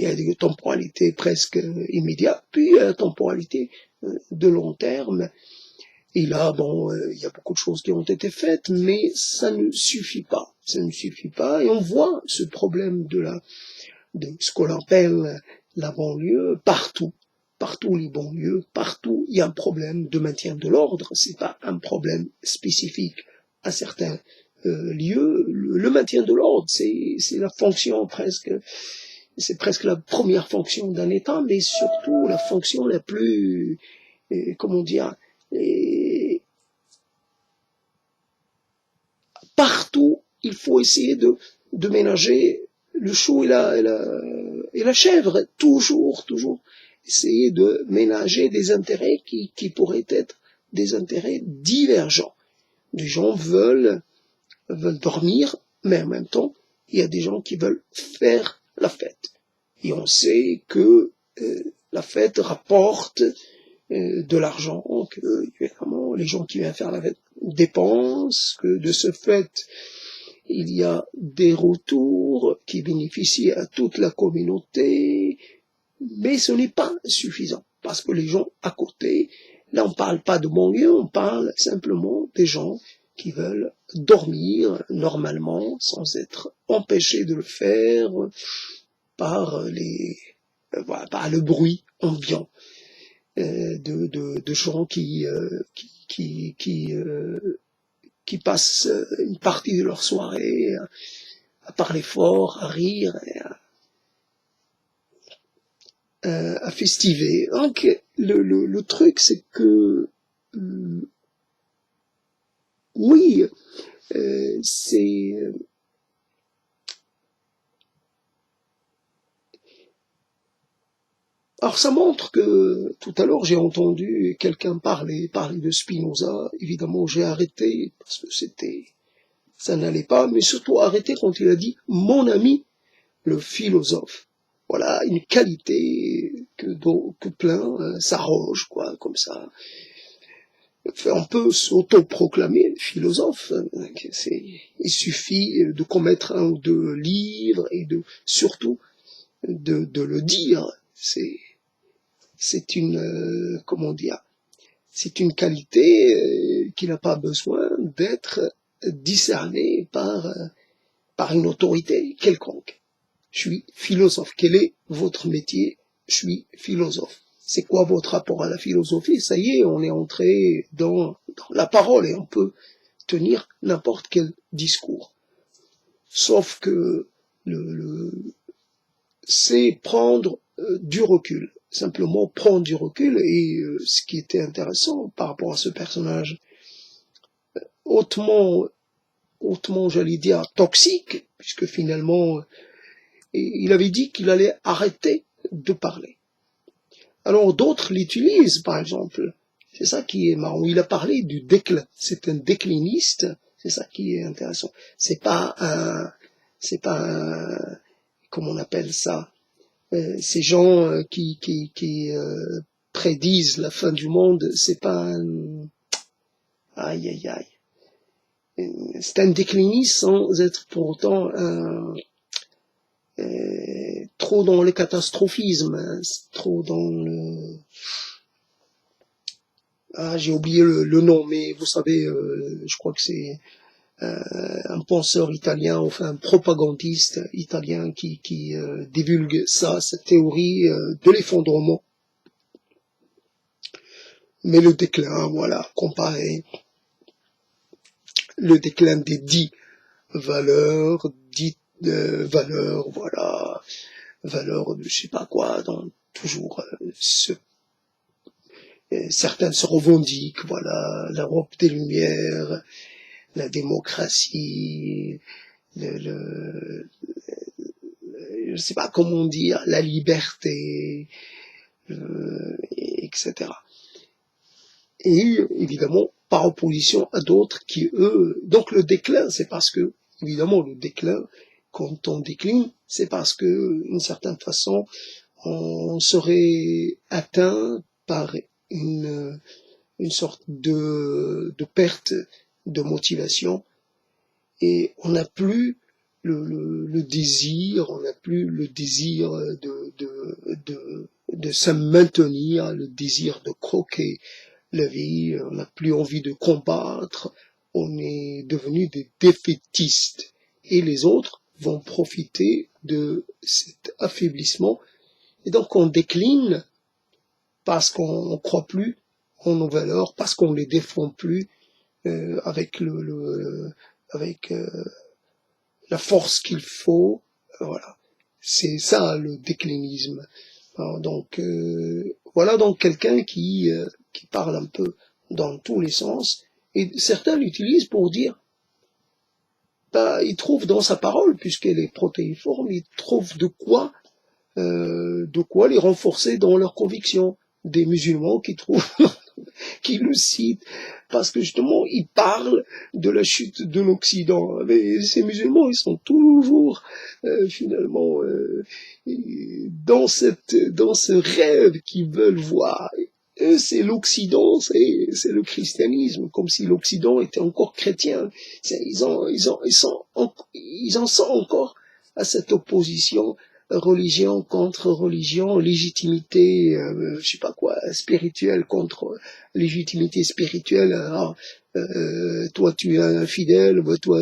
a des temporalités presque immédiates, puis il y a la temporalité de long terme. Et là, il y a beaucoup de choses qui ont été faites, mais ça ne suffit pas. Ça ne suffit pas, et on voit ce problème de ce qu'on appelle la banlieue partout. Partout les banlieues, partout il y a un problème de maintien de l'ordre. C'est pas un problème spécifique à certains lieux. Le maintien de l'ordre, c'est la fonction c'est presque la première fonction d'un État, mais surtout la fonction la plus, comment dire, partout il faut essayer de ménager le chou et la chèvre, toujours essayer de ménager des intérêts qui pourraient être des intérêts divergents. Des gens veulent dormir, mais en même temps, il y a des gens qui veulent faire la fête. Et on sait que la fête rapporte de l'argent, que évidemment les gens qui viennent faire la fête dépensent, que de ce fait il y a des retours qui bénéficient à toute la communauté, mais ce n'est pas suffisant, parce que les gens à côté, là on ne parle pas de banlieue, on parle simplement des gens qui veulent dormir normalement sans être empêchés de le faire par par le bruit ambiant de gens qui passent une partie de leur soirée à parler fort, à rire, et à festiver. Donc le truc c'est que oui, c'est alors ça montre que tout à l'heure j'ai entendu quelqu'un parler de Spinoza. Évidemment j'ai arrêté parce que ça n'allait pas, mais surtout arrêté quand il a dit mon ami le philosophe. Voilà une qualité que plein s'arroge quoi comme ça. On peut s'auto-proclamer philosophe. Il suffit de commettre un ou deux livres et surtout de le dire. C'est une comment dire, c'est une qualité qui n'a pas besoin d'être discernée par une autorité quelconque. Je suis philosophe. Quel est votre métier? Je suis philosophe. C'est quoi votre rapport à la philosophie? Ça y est, on est entré dans la parole et on peut tenir n'importe quel discours. Sauf que c'est prendre du recul. Simplement prendre du recul et ce qui était intéressant par rapport à ce personnage hautement, j'allais dire, toxique, puisque finalement, il avait dit qu'il allait arrêter de parler. Alors d'autres l'utilisent, par exemple. C'est ça qui est marrant. Il a parlé du déclin. C'est un décliniste. C'est ça qui est intéressant. C'est pas un, comment on appelle ça? Ces gens qui prédisent la fin du monde. C'est pas un, aïe aïe aïe. C'est un décliniste sans être pour autant trop dans le catastrophisme, hein, trop dans le... Ah, j'ai oublié le nom, mais vous savez, je crois que c'est un penseur italien, enfin un propagandiste italien qui divulgue cette théorie de l'effondrement. Mais le déclin, voilà, comparé le déclin des 10 valeurs, voilà, valeurs de je sais pas quoi, dans toujours certaines se revendiquent, voilà, l'Europe des Lumières, la démocratie, je sais pas comment dire, la liberté, etc. Et évidemment, par opposition à d'autres qui, eux, donc le déclin, c'est parce que, évidemment, le déclin, quand on décline, c'est parce que, d'une certaine façon, on serait atteint par une sorte de perte de motivation et on n'a plus le désir, on n'a plus le désir de se maintenir, le désir de croquer la vie, on n'a plus envie de combattre, on est devenu des défaitistes et les autres vont profiter de cet affaiblissement et donc on décline parce qu'on ne croit plus en nos valeurs, parce qu'on les défend plus avec avec la force qu'il faut. Voilà, c'est ça le déclinisme. Alors, donc voilà donc quelqu'un qui parle un peu dans tous les sens et certains l'utilisent pour dire bah, ils trouvent dans sa parole, puisqu'elle est protéiforme, ils trouvent de quoi les renforcer dans leurs convictions. Des musulmans qui trouvent, qui le citent, parce que justement, ils parlent de la chute de l'Occident. Mais ces musulmans, ils sont toujours, finalement, dans ce rêve qu'ils veulent voir. Eux, c'est l'Occident, c'est le christianisme, comme si l'Occident était encore chrétien. Ils en sont encore à cette opposition religion contre religion, légitimité, je sais pas quoi, spirituelle contre légitimité spirituelle. Alors, toi tu es infidèle, bah, toi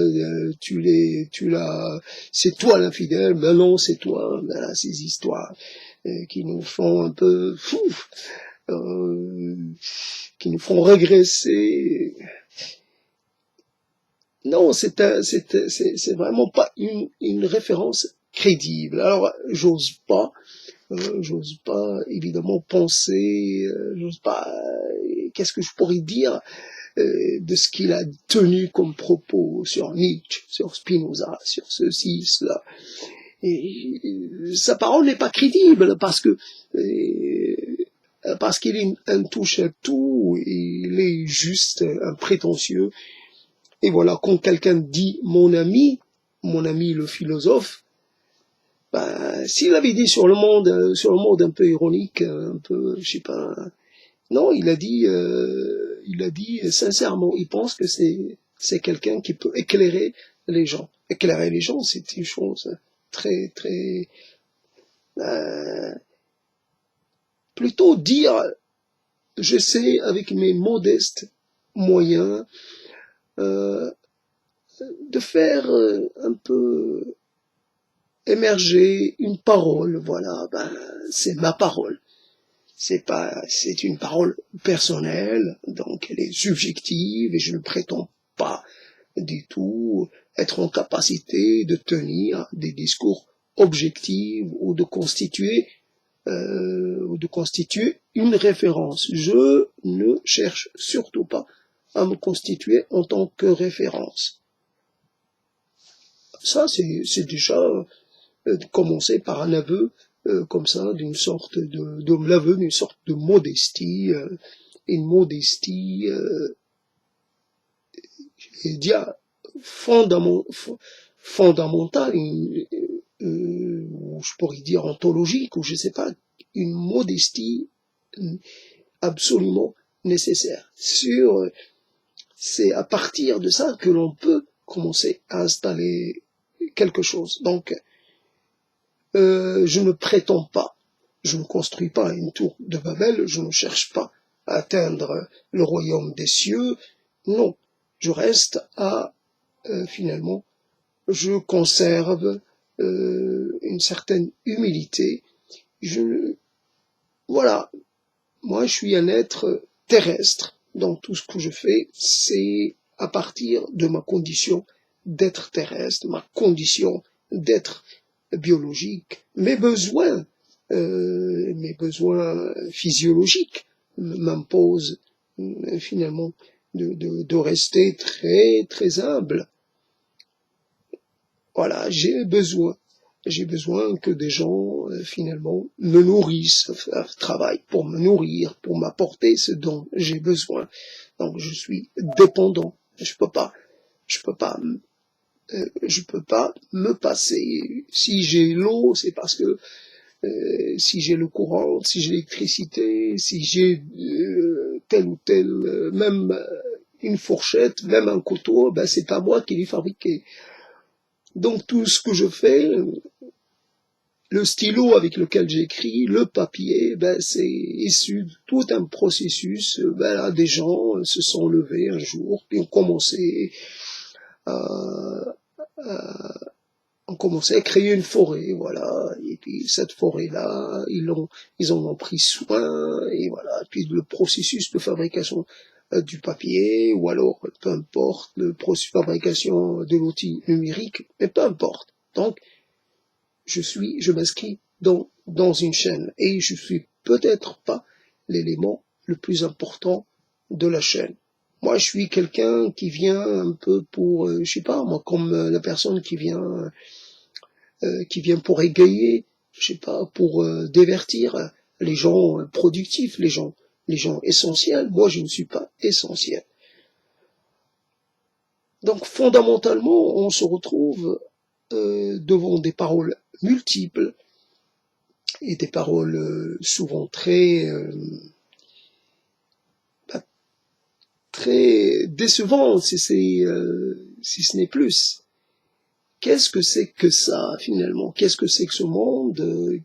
c'est toi l'infidèle, mais non c'est toi. Voilà, ces histoires qui nous font un peu fou, qui nous font régresser. Non, c'est vraiment pas une référence crédible. Alors, j'ose pas évidemment penser, qu'est-ce que je pourrais dire de ce qu'il a tenu comme propos sur Nietzsche, sur Spinoza, sur ceci, cela. Et sa parole n'est pas crédible parce qu'il est un touche-à-tout, il est juste un prétentieux. Et voilà, quand quelqu'un dit mon ami le philosophe, ben, s'il avait dit sur le monde un peu ironique, un peu, je sais pas, non, il a dit sincèrement, il pense que c'est quelqu'un qui peut éclairer les gens. Éclairer les gens, c'est une chose très, très, euh, plutôt dire, j'essaie avec mes modestes moyens, euh, de faire un peu émerger une parole, voilà, ben, c'est ma parole. C'est une parole personnelle, donc elle est subjective et je ne prétends pas du tout être en capacité de tenir des discours objectifs ou de constituer une référence. Je ne cherche surtout pas à me constituer en tant que référence. Ça, c'est déjà commencer par un aveu comme ça, l'aveu d'une sorte de modestie, une modestie, je dire, fondamentale, ou je pourrais dire ontologique, ou je sais pas, une modestie absolument nécessaire. C'est à partir de ça que l'on peut commencer à installer quelque chose. Donc, je ne prétends pas, je ne construis pas une tour de Babel, je ne cherche pas à atteindre le royaume des cieux, non, je reste finalement, je conserve une certaine humilité, voilà, moi je suis un être terrestre, donc tout ce que je fais, c'est à partir de ma condition d'être terrestre, ma condition d'être biologique, mes besoins physiologiques m'imposent finalement de rester très très humble. Voilà, j'ai besoin que des gens finalement me nourrissent, travaillent pour me nourrir, pour m'apporter ce dont j'ai besoin. Donc je suis dépendant. Je peux pas me passer. Si j'ai l'eau, c'est parce que si j'ai le courant, si j'ai l'électricité, si j'ai tel ou tel, même une fourchette, même un couteau, ben c'est pas moi qui l'ai fabriqué. Donc tout ce que je fais, le stylo avec lequel j'écris, le papier, ben c'est issu de tout un processus. Ben là, des gens se sont levés un jour, puis ont commencé à créer une forêt, voilà. Et puis cette forêt-là, ils en ont pris soin, et voilà. Et puis le processus de fabrication du papier, ou alors peu importe, le processus de fabrication de l'outil numérique, mais peu importe. Donc je m'inscris dans une chaîne, et je suis peut-être pas l'élément le plus important de la chaîne. Moi, je suis quelqu'un qui vient un peu pour, je sais pas, moi, comme la personne qui vient pour égayer, je sais pas, pour divertir les gens productifs, les gens essentiels. Moi, je ne suis pas essentiel. Donc, fondamentalement, on se retrouve devant des paroles multiples et des paroles souvent très décevantes, si ce n'est plus. Qu'est-ce que c'est que ça, finalement? Qu'est-ce que c'est que ce monde est,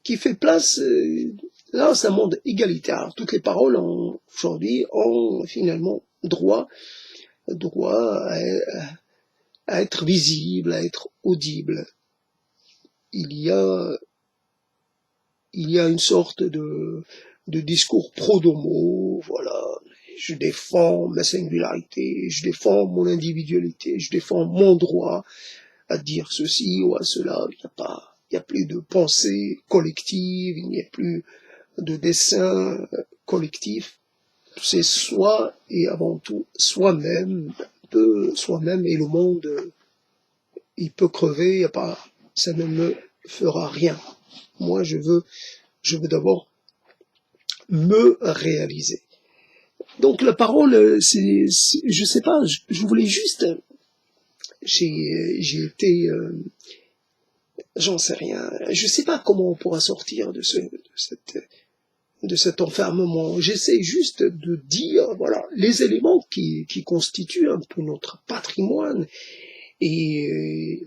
qui fait place, là, c'est un monde égalitaire. Toutes les paroles aujourd'hui ont finalement droit à être visibles, à être audibles. Il y a, il y a une sorte de discours pro-domo, voilà. Je défends ma singularité, je défends mon individualité, je défends mon droit à dire ceci ou à cela. Il n'y a plus de pensée collective, il n'y a plus de dessin collectif. C'est soi et avant tout soi-même, soi-même et le monde, il peut crever, y a pas, ça ne me fera rien. Moi, je veux d'abord me réaliser. Donc la parole, je sais pas, je voulais juste, j'ai été, j'en sais rien, je sais pas comment on pourra sortir de cet enfermement. J'essaie juste de dire, voilà, les éléments qui constituent un peu notre patrimoine et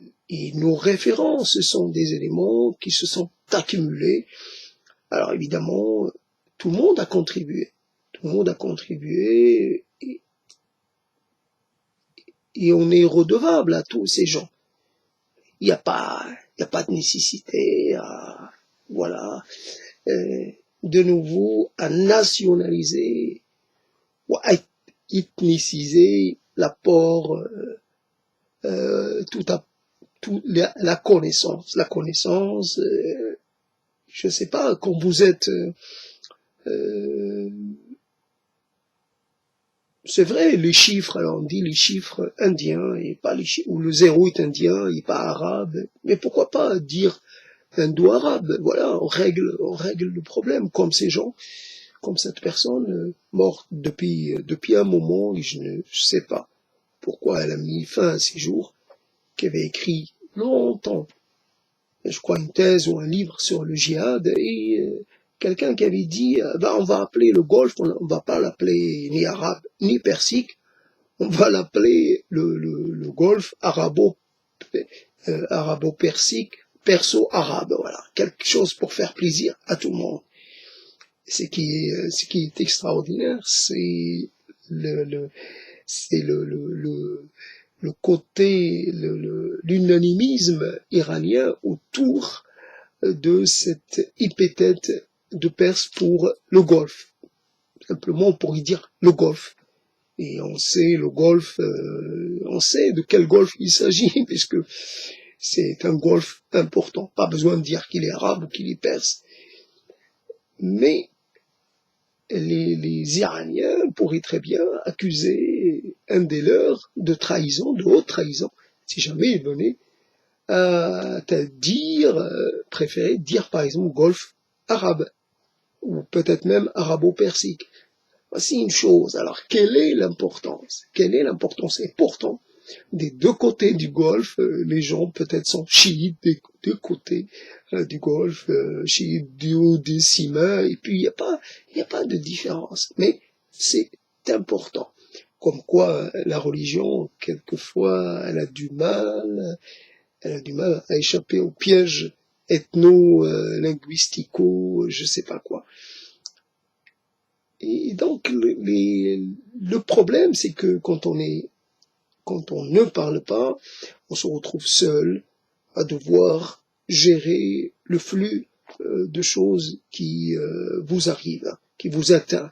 nos références sont des éléments qui se sont accumulés. Alors évidemment, tout le monde a contribué. Tout le monde a contribué et on est redevable à tous ces gens. Il n'y a pas, il y a pas de nécessité à, voilà, de nouveau à nationaliser ou à ethniciser l'apport, la connaissance. La connaissance, je sais pas, quand vous êtes, c'est vrai, les chiffres, alors on dit les chiffres indiens et pas les chiffres, ou le zéro est indien et pas arabe, mais pourquoi pas dire indo-arabe, voilà, on règle le problème, comme ces gens, comme cette personne morte depuis un moment, et je ne sais pas pourquoi elle a mis fin à ses jours, qui avait écrit longtemps, je crois une thèse ou un livre sur le djihad, et quelqu'un qui avait dit, on va appeler le golfe, on va pas l'appeler ni arabe ni persique, on va l'appeler le golfe arabo-persique, perso-arabe, voilà, quelque chose pour faire plaisir à tout le monde. Ce qui est extraordinaire, c'est le, c'est le côté, l'unanimisme iranien autour de cette épithète de Perse pour le Golfe. Simplement pour y dire le Golfe. Et on sait le Golfe, on sait de quel Golfe il s'agit, puisque c'est un Golfe important. Pas besoin de dire qu'il est arabe ou qu'il est perse. Mais les Iraniens pourraient très bien accuser un des leurs de trahison, de haute trahison, si jamais il venait à préférer dire par exemple Golfe arabe, ou peut-être même arabo-persique. Voici une chose, alors quelle est l'importance? Quelle est l'importance? Et pourtant, des deux côtés du Golfe, les gens peut-être sont chiites des deux côtés du Golfe, chiites des Simains, et puis il n'y a pas de différence. Mais c'est important. Comme quoi la religion, quelquefois, elle a du mal à échapper au piège ethno-linguistico, je sais pas quoi. Et donc le problème, c'est que quand on ne parle pas, on se retrouve seul à devoir gérer le flux de choses qui vous arrivent, qui vous atteint.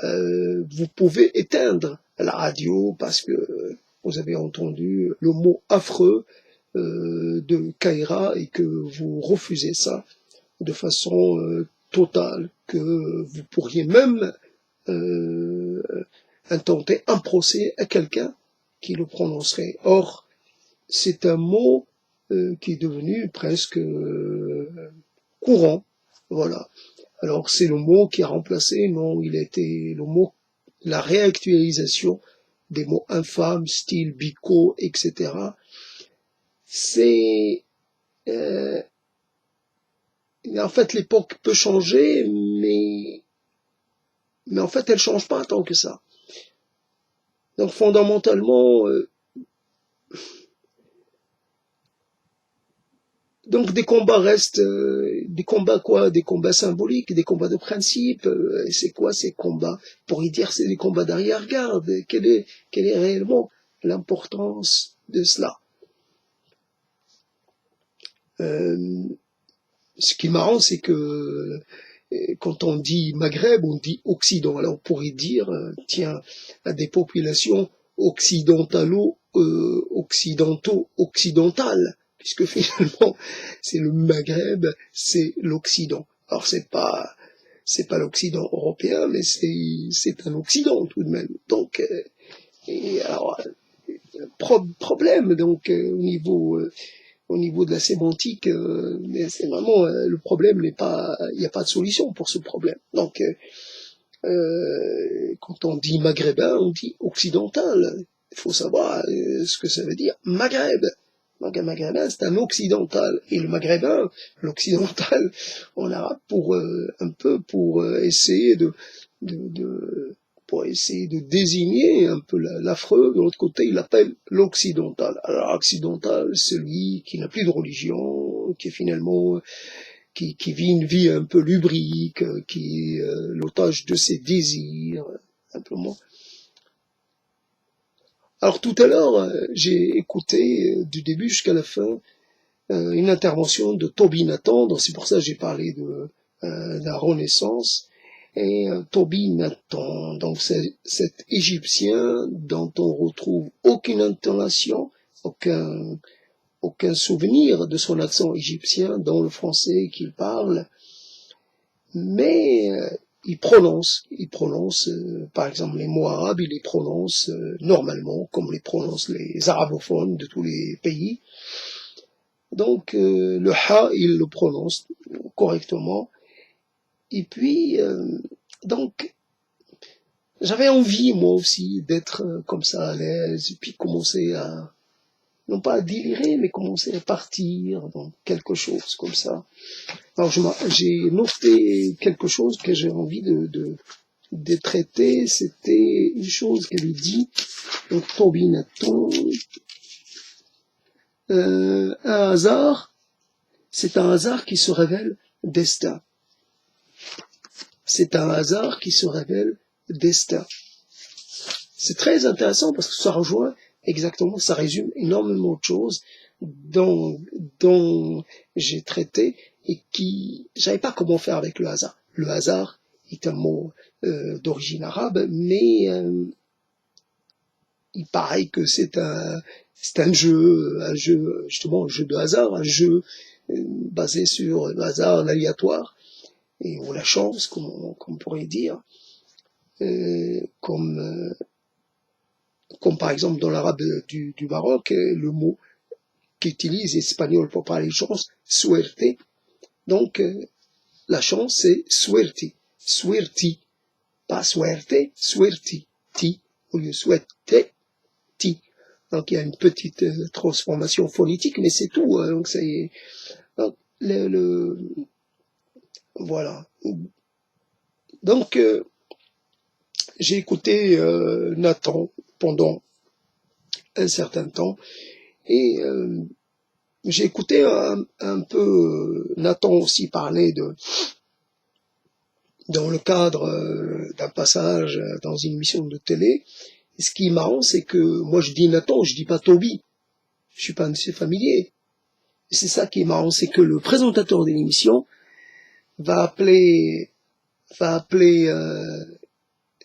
Vous pouvez éteindre la radio parce que vous avez entendu le mot affreux de Kaira et que vous refusez ça de façon totale que vous pourriez même intenter un procès à quelqu'un qui le prononcerait. Or, c'est un mot qui est devenu presque courant. Voilà. Alors, c'est le mot qui a remplacé, non, il était le mot, la réactualisation des mots infâmes, style bico, etc. C'est en fait, l'époque peut changer, mais en fait, elle change pas tant que ça. Donc, fondamentalement, donc des combats restent, des combats quoi? Des combats symboliques, des combats de principe. C'est quoi ces combats? Pour y dire, c'est des combats d'arrière-garde. Quelle est réellement l'importance de cela? Ce qui est marrant, c'est que quand on dit Maghreb, on dit Occident. Alors on pourrait dire, tiens, à des populations occidentales, puisque finalement, c'est le Maghreb, c'est l'Occident. Alors c'est pas l'Occident européen, mais c'est un Occident tout de même. Donc, et alors, problème donc au niveau de la sémantique, mais c'est vraiment le problème n'est pas, il n'y a pas de solution pour ce problème. Donc, quand on dit maghrébin, on dit occidental. Il faut savoir ce que ça veut dire. Maghreb, maghrébin, c'est un occidental, et le maghrébin, l'occidental, en arabe, pour un peu pour essayer pour essayer de désigner un peu l'affreux. De l'autre côté, il l'appelle l'occidental. Alors, occidental, celui qui n'a plus de religion, qui est finalement, qui vit une vie un peu lubrique, qui est l'otage de ses désirs, simplement. Alors, tout à l'heure, j'ai écouté du début jusqu'à la fin une intervention de Toby Nathan, donc c'est pour ça que j'ai parlé de la Renaissance. Et Toby Nathan, donc c'est cet Égyptien dont on retrouve aucune intonation, aucun souvenir de son accent égyptien dans le français qu'il parle, mais il prononce, par exemple les mots arabes, il les prononce normalement, comme les prononcent les arabophones de tous les pays. Donc le ha, il le prononce correctement. Et puis, donc, j'avais envie, moi aussi, d'être comme ça à l'aise, et puis commencer à, non pas à délirer, mais commencer à partir dans quelque chose comme ça. Alors, j'ai noté quelque chose que j'ai envie de traiter. C'était une chose qu'elle dit, donc, Toby Nathan, un hasard, c'est un hasard qui se révèle destin. C'est un hasard qui se révèle destin. C'est très intéressant parce que ça rejoint exactement, ça résume énormément de choses dont j'ai traité et qui, je savais pas comment faire avec le hasard. Le hasard est un mot d'origine arabe, mais il paraît que c'est un jeu justement, un jeu de hasard, un jeu basé sur le hasard, l'aléatoire, et ou la chance, comme on pourrait dire, comme par exemple dans l'arabe du Maroc, le mot qu'utilise l'espagnol pour parler de chance, suerte. Donc la chance c'est suerti, suerti, pas suerte, suerti, ti au lieu de souhaite, ti. Donc il y a une petite transformation phonétique, mais c'est tout. Donc c'est donc, voilà. Donc j'ai écouté Nathan pendant un certain temps et j'ai écouté un peu Nathan aussi parler dans le cadre d'un passage dans une émission de télé. Et ce qui est marrant, c'est que moi je dis Nathan, je dis pas Toby. Je suis pas un monsieur familier. Et c'est ça qui est marrant, c'est que le présentateur de l'émission va appeler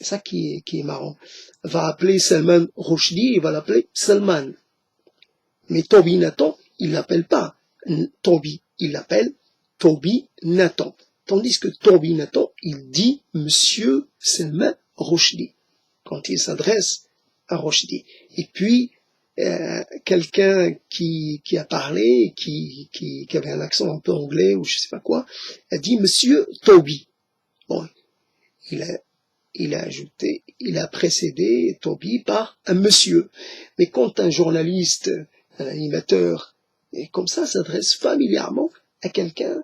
ça qui est marrant, va appeler Salman Rushdie, il va l'appeler Salman. Mais Toby Nathan, il l'appelle pas Toby, il l'appelle Toby Nathan. Tandis que Toby Nathan, il dit Monsieur Salman Rushdie, quand il s'adresse à Rushdie. Et puis, quelqu'un qui a parlé, qui avait un accent un peu anglais ou je sais pas quoi, a dit Monsieur Toby. Bon, il a ajouté, il a précédé Toby par un monsieur. Mais quand un journaliste, un animateur, et comme ça s'adresse familièrement à quelqu'un,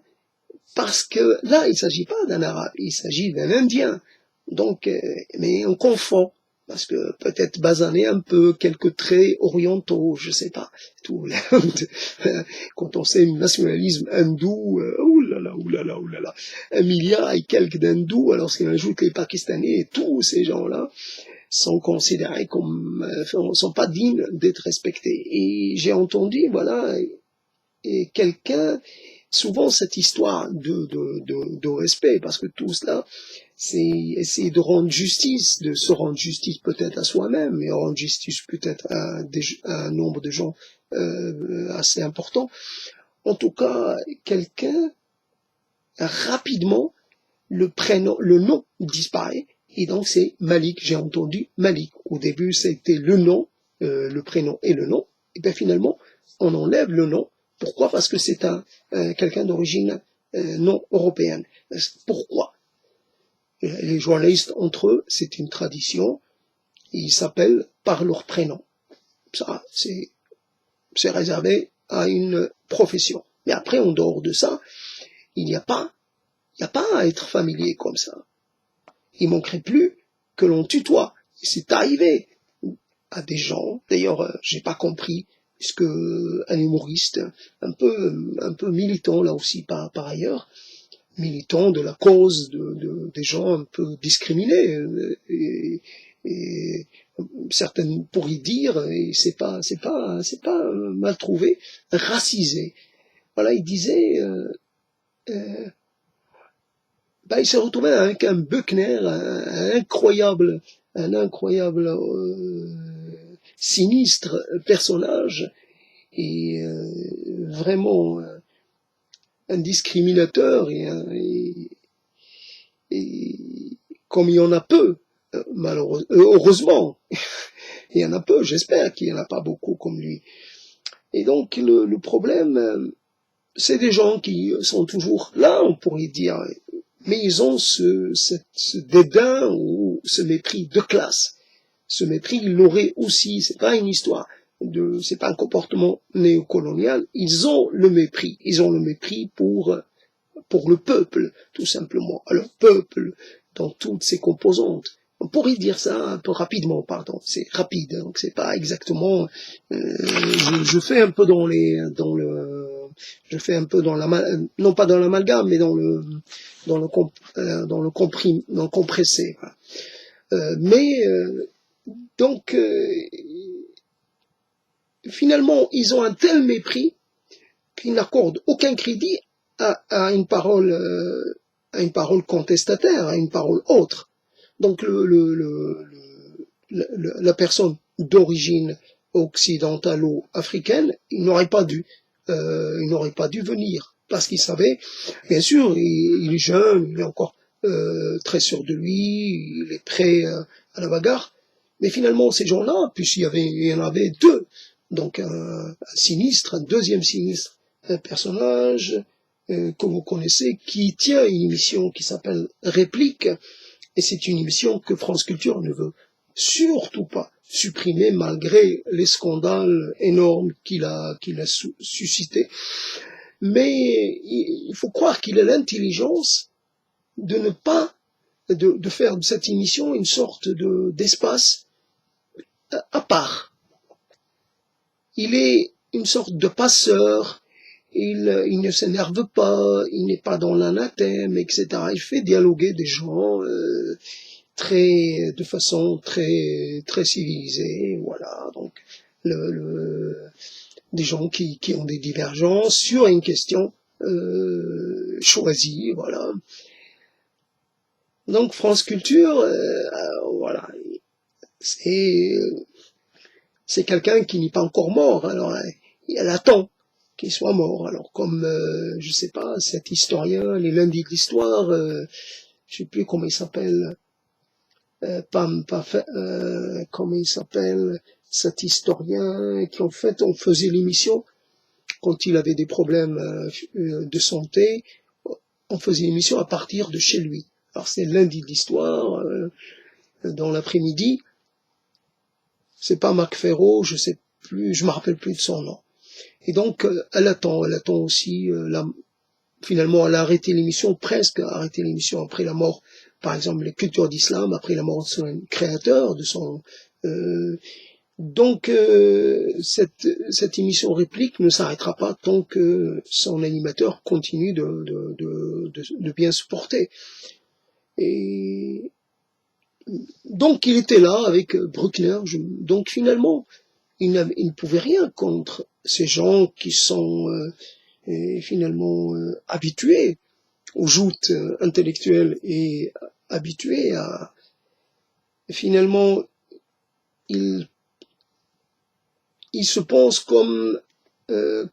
parce que là, il ne s'agit pas d'un arabe, il s'agit d'un indien. Donc, mais on confond, parce que peut-être basané un peu, quelques traits orientaux, je sais pas. Tout, quand on sait le nationalisme hindou, oulala, oulala, oulala, 1 milliard et quelques d'hindous, alors si on ajoute les Pakistanais et tous ces gens-là, sont considérés comme, sont pas dignes d'être respectés. Et j'ai entendu, voilà, et quelqu'un, souvent cette histoire de respect, parce que tout cela, c'est essayer de rendre justice, de se rendre justice peut-être à soi-même, et rendre justice peut-être à un nombre de gens assez important. En tout cas, quelqu'un, rapidement, le nom disparaît, et donc c'est Malik, j'ai entendu Malik. Au début, c'était le nom, le prénom et le nom, et bien finalement, on enlève le nom. Pourquoi? Parce que c'est quelqu'un d'origine non européenne. Pourquoi? Les journalistes, entre eux, c'est une tradition, ils s'appellent par leur prénom. Ça, c'est réservé à une profession. Mais après, en dehors de ça, il n'y a pas à être familier comme ça. Il manquerait plus que l'on tutoie. Et c'est arrivé à des gens, d'ailleurs, j'ai pas compris, puisque un humoriste, un peu militant là aussi par ailleurs, militant de la cause des gens un peu discriminés, et certaines pourraient dire, et c'est pas mal trouvé, racisé. Voilà, il disait, il s'est retrouvé avec un Buckner, un incroyable sinistre personnage, et vraiment un discriminateur, et comme il y en a peu, heureusement, il y en a peu, j'espère qu'il n'y en a pas beaucoup comme lui. Et donc le problème, c'est des gens qui sont toujours là, on pourrait dire, mais ils ont ce dédain ou ce mépris de classe. Ce mépris, ils l'auraient aussi, c'est pas une histoire c'est pas un comportement néocolonial, ils ont le mépris pour le peuple, tout simplement. Alors, peuple, dans toutes ses composantes. On pourrait dire ça un peu rapidement, pardon, c'est rapide, donc c'est pas exactement, je fais un peu je fais un peu non pas dans l'amalgame, mais dans le compressé. Voilà. Donc, finalement, ils ont un tel mépris qu'ils n'accordent aucun crédit à une parole contestataire, à une parole autre. Donc la personne d'origine occidentalo-africaine, il n'aurait pas dû venir, parce qu'il savait, bien sûr, il est jeune, il est encore très sûr de lui, il est prêt à la bagarre, mais finalement ces gens-là, puisqu'il y en avait deux, donc un sinistre, un deuxième sinistre, un personnage que vous connaissez, qui tient une émission qui s'appelle Réplique, et c'est une émission que France Culture ne veut surtout pas supprimer, malgré les scandales énormes qu'il a suscités. Mais il faut croire qu'il a l'intelligence de ne pas de faire de cette émission une sorte d'espace à part. Il est une sorte de passeur, il ne s'énerve pas, il n'est pas dans l'anathème, etc. Il fait dialoguer des gens de façon très civilisée, voilà. Donc des gens qui ont des divergences sur une question choisie, voilà. Donc France Culture, voilà, c'est quelqu'un qui n'est pas encore mort, alors elle attend qu'il soit mort. Alors comme, je sais pas, cet historien, les lundis de l'histoire, je sais plus comment il s'appelle, comment il s'appelle, cet historien qui en fait, on faisait l'émission quand il avait des problèmes de santé, on faisait l'émission à partir de chez lui. Alors c'est lundi de l'histoire, dans l'après-midi, c'est pas Marc Ferro, je sais plus, je me rappelle plus de son nom. Et donc elle attend aussi, finalement elle a arrêté l'émission, presque arrêté l'émission après la mort, par exemple les cultures d'islam, après la mort de son créateur, de son donc cette émission réplique ne s'arrêtera pas tant que son animateur continue de bien se porter. Et donc il était là avec Bruckner. Donc finalement, il ne pouvait rien contre ces gens qui sont finalement habitués aux joutes intellectuelles et habitués à finalement il se pense comme il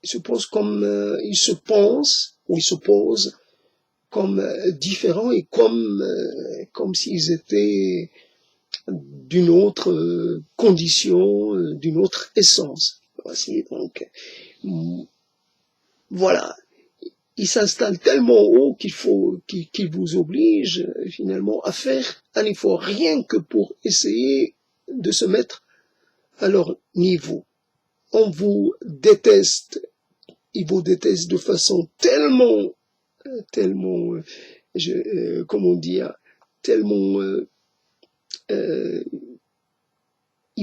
se pense ou il se pose comme différents et comme s'ils étaient d'une autre condition, d'une autre essence. Voici donc voilà. Il s'installe tellement haut qu'il vous oblige finalement à faire un effort rien que pour essayer de se mettre à leur niveau. On vous déteste, ils vous détestent de façon tellement, comment dire, tellement, ils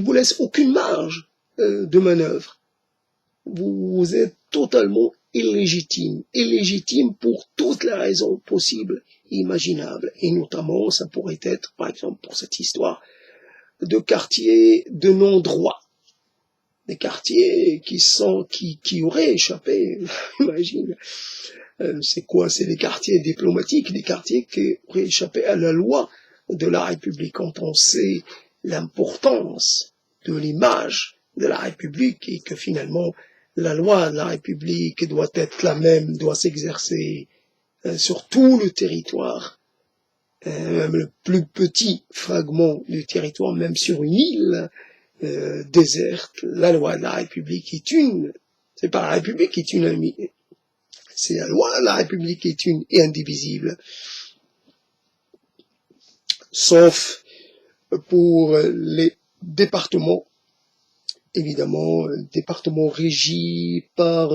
vous laissent aucune marge de manœuvre. Vous êtes totalement illégitime pour toutes les raisons possibles et imaginables. Et notamment, ça pourrait être, par exemple, pour cette histoire, de quartiers de non-droit. Des quartiers qui auraient échappé, imagine. C'est quoi? C'est des quartiers diplomatiques, des quartiers qui auraient échappé à la loi de la République. Quand on sait l'importance de l'image de la République et que finalement la loi de la République doit être la même, doit s'exercer sur tout le territoire, même le plus petit fragment du territoire, même sur une île déserte, la loi de la République est une. C'est pas la République qui est une, c'est la loi de la République qui est une et indivisible. Sauf pour les départements, évidemment, départements régis par,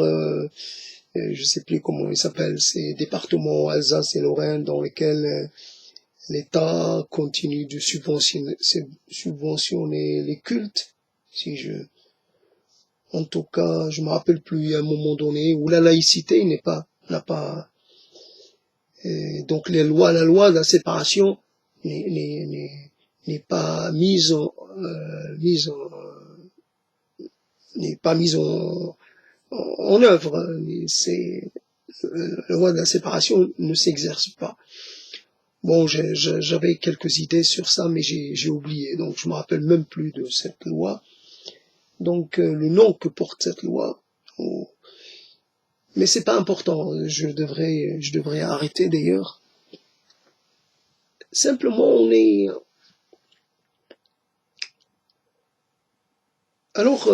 je sais plus comment ils s'appellent, ces départements Alsace et Lorraine dans lesquels l'État continue de subventionner les cultes, en tout cas, je me rappelle plus à un moment donné où la laïcité n'a pas, donc la loi de la séparation n'est pas mise en œuvre. La loi de la séparation ne s'exerce pas. Bon, j'avais quelques idées sur ça, mais j'ai oublié, donc je me rappelle même plus de cette loi. Donc le nom que porte cette loi, mais c'est pas important. Je devrais arrêter d'ailleurs. Simplement, on est. Alors,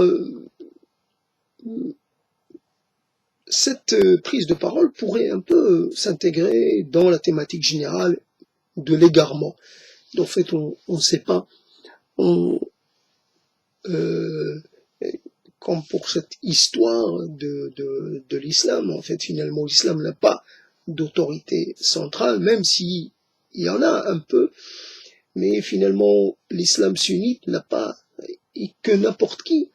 cette prise de parole pourrait un peu s'intégrer dans la thématique générale de l'égarement. En fait, on ne sait pas. Comme pour cette histoire de l'islam, en fait, finalement, l'islam n'a pas d'autorité centrale, même s'il y en a un peu, mais finalement, l'islam sunnite n'a pas, et que n'importe qui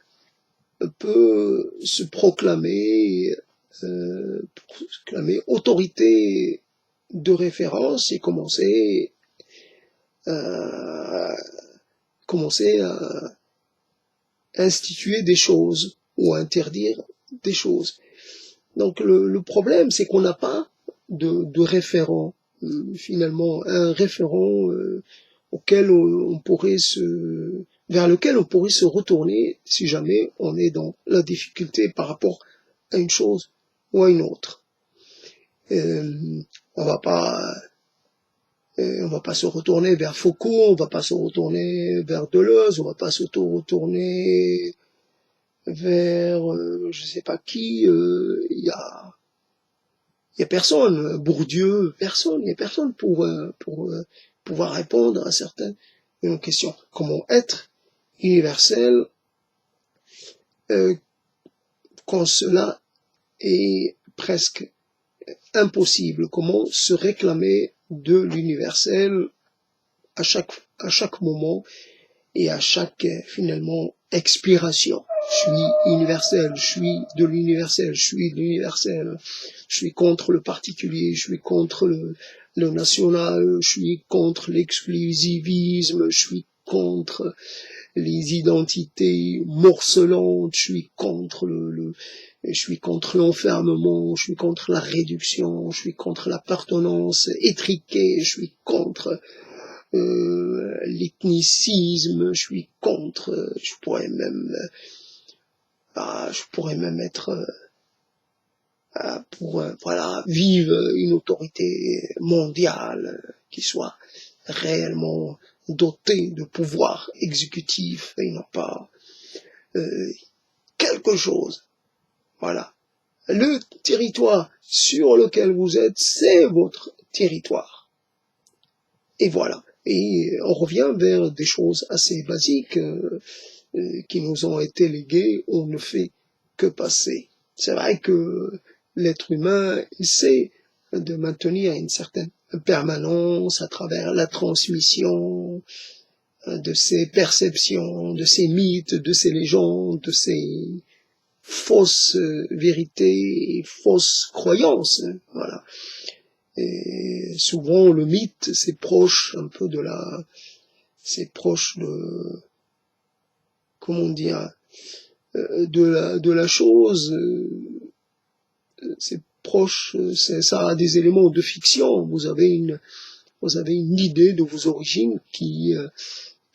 peut se proclamer autorité de référence et commencer à instituer des choses ou à interdire des choses. Donc le problème, c'est qu'on n'a pas de référent, finalement, un référent auquel on pourrait se vers lequel on pourrait se retourner si jamais on est dans la difficulté par rapport à une chose ou à une autre. On va pas on va pas se retourner vers Foucault, on va pas se retourner vers Deleuze, on va pas se retourner vers je sais pas qui. Il y a personne, Bourdieu, personne, il y a personne pour pouvoir répondre à certaines questions. Comment être universel quand cela est presque impossible? Comment se réclamer de l'universel à chaque moment et à chaque finalement expiration? Je suis universel, je suis de l'universel, je suis de l'universel, je suis contre le particulier, je suis contre le national, je suis contre l'exclusivisme, je suis contre les identités morcelantes, je suis contre je suis contre l'enfermement, je suis contre la réduction, je suis contre l'appartenance étriquée, je suis contre l'ethnicisme, je suis contre, je pourrais même être pour voilà, vivre une autorité mondiale qui soit réellement dotée de pouvoir exécutif et non pas quelque chose. Voilà. Le territoire sur lequel vous êtes, c'est votre territoire. Et voilà. Et on revient vers des choses assez basiques qui nous ont été léguées. On ne fait que passer. C'est vrai que l'être humain essaie de maintenir une certaine permanence à travers la transmission de ses perceptions, de ses mythes, de ses légendes, de ses fausses vérités et fausses croyances. Voilà. Et souvent le mythe, c'est proche un peu c'est proche de, comment dire, de la chose, c'est proche, ça a des éléments de fiction. Vous avez une idée de vos origines qui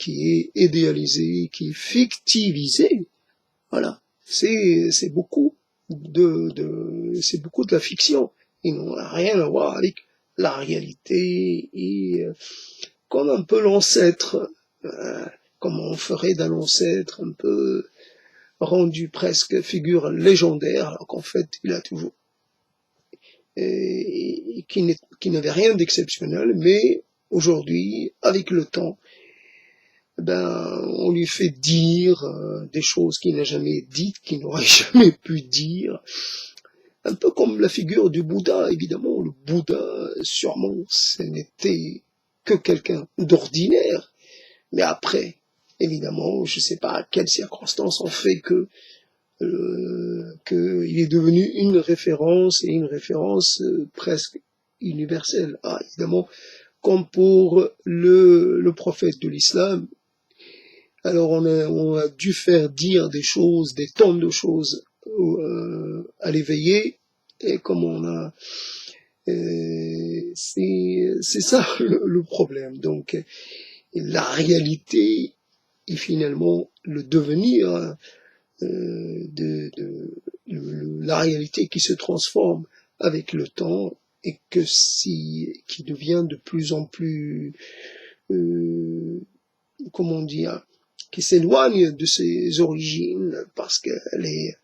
est idéalisée, qui est fictivisée. Voilà. C'est beaucoup c'est beaucoup de la fiction. Il n'a rien à voir avec la réalité et comme un peu l'ancêtre, comme on ferait d'un ancêtre un peu rendu presque figure légendaire, alors qu'en fait il a toujours et qui n'avait rien d'exceptionnel, mais aujourd'hui, avec le temps, on lui fait dire des choses qu'il n'a jamais dites, qu'il n'aurait jamais pu dire. Un peu comme la figure du Bouddha, évidemment. Le Bouddha, sûrement, ce n'était que quelqu'un d'ordinaire. Mais après, évidemment, je ne sais pas à quelles circonstances ont fait qu'il est devenu une référence, et une référence presque universelle. Ah, évidemment, comme pour le prophète de l'islam, alors on a dû faire dire des choses, des tonnes de choses à l'éveillé, et comme on a c'est ça le problème. Donc la réalité est finalement le devenir la réalité qui se transforme avec le temps et qui devient de plus en plus comment dire, qui s'éloigne de ses origines parce qu'elle est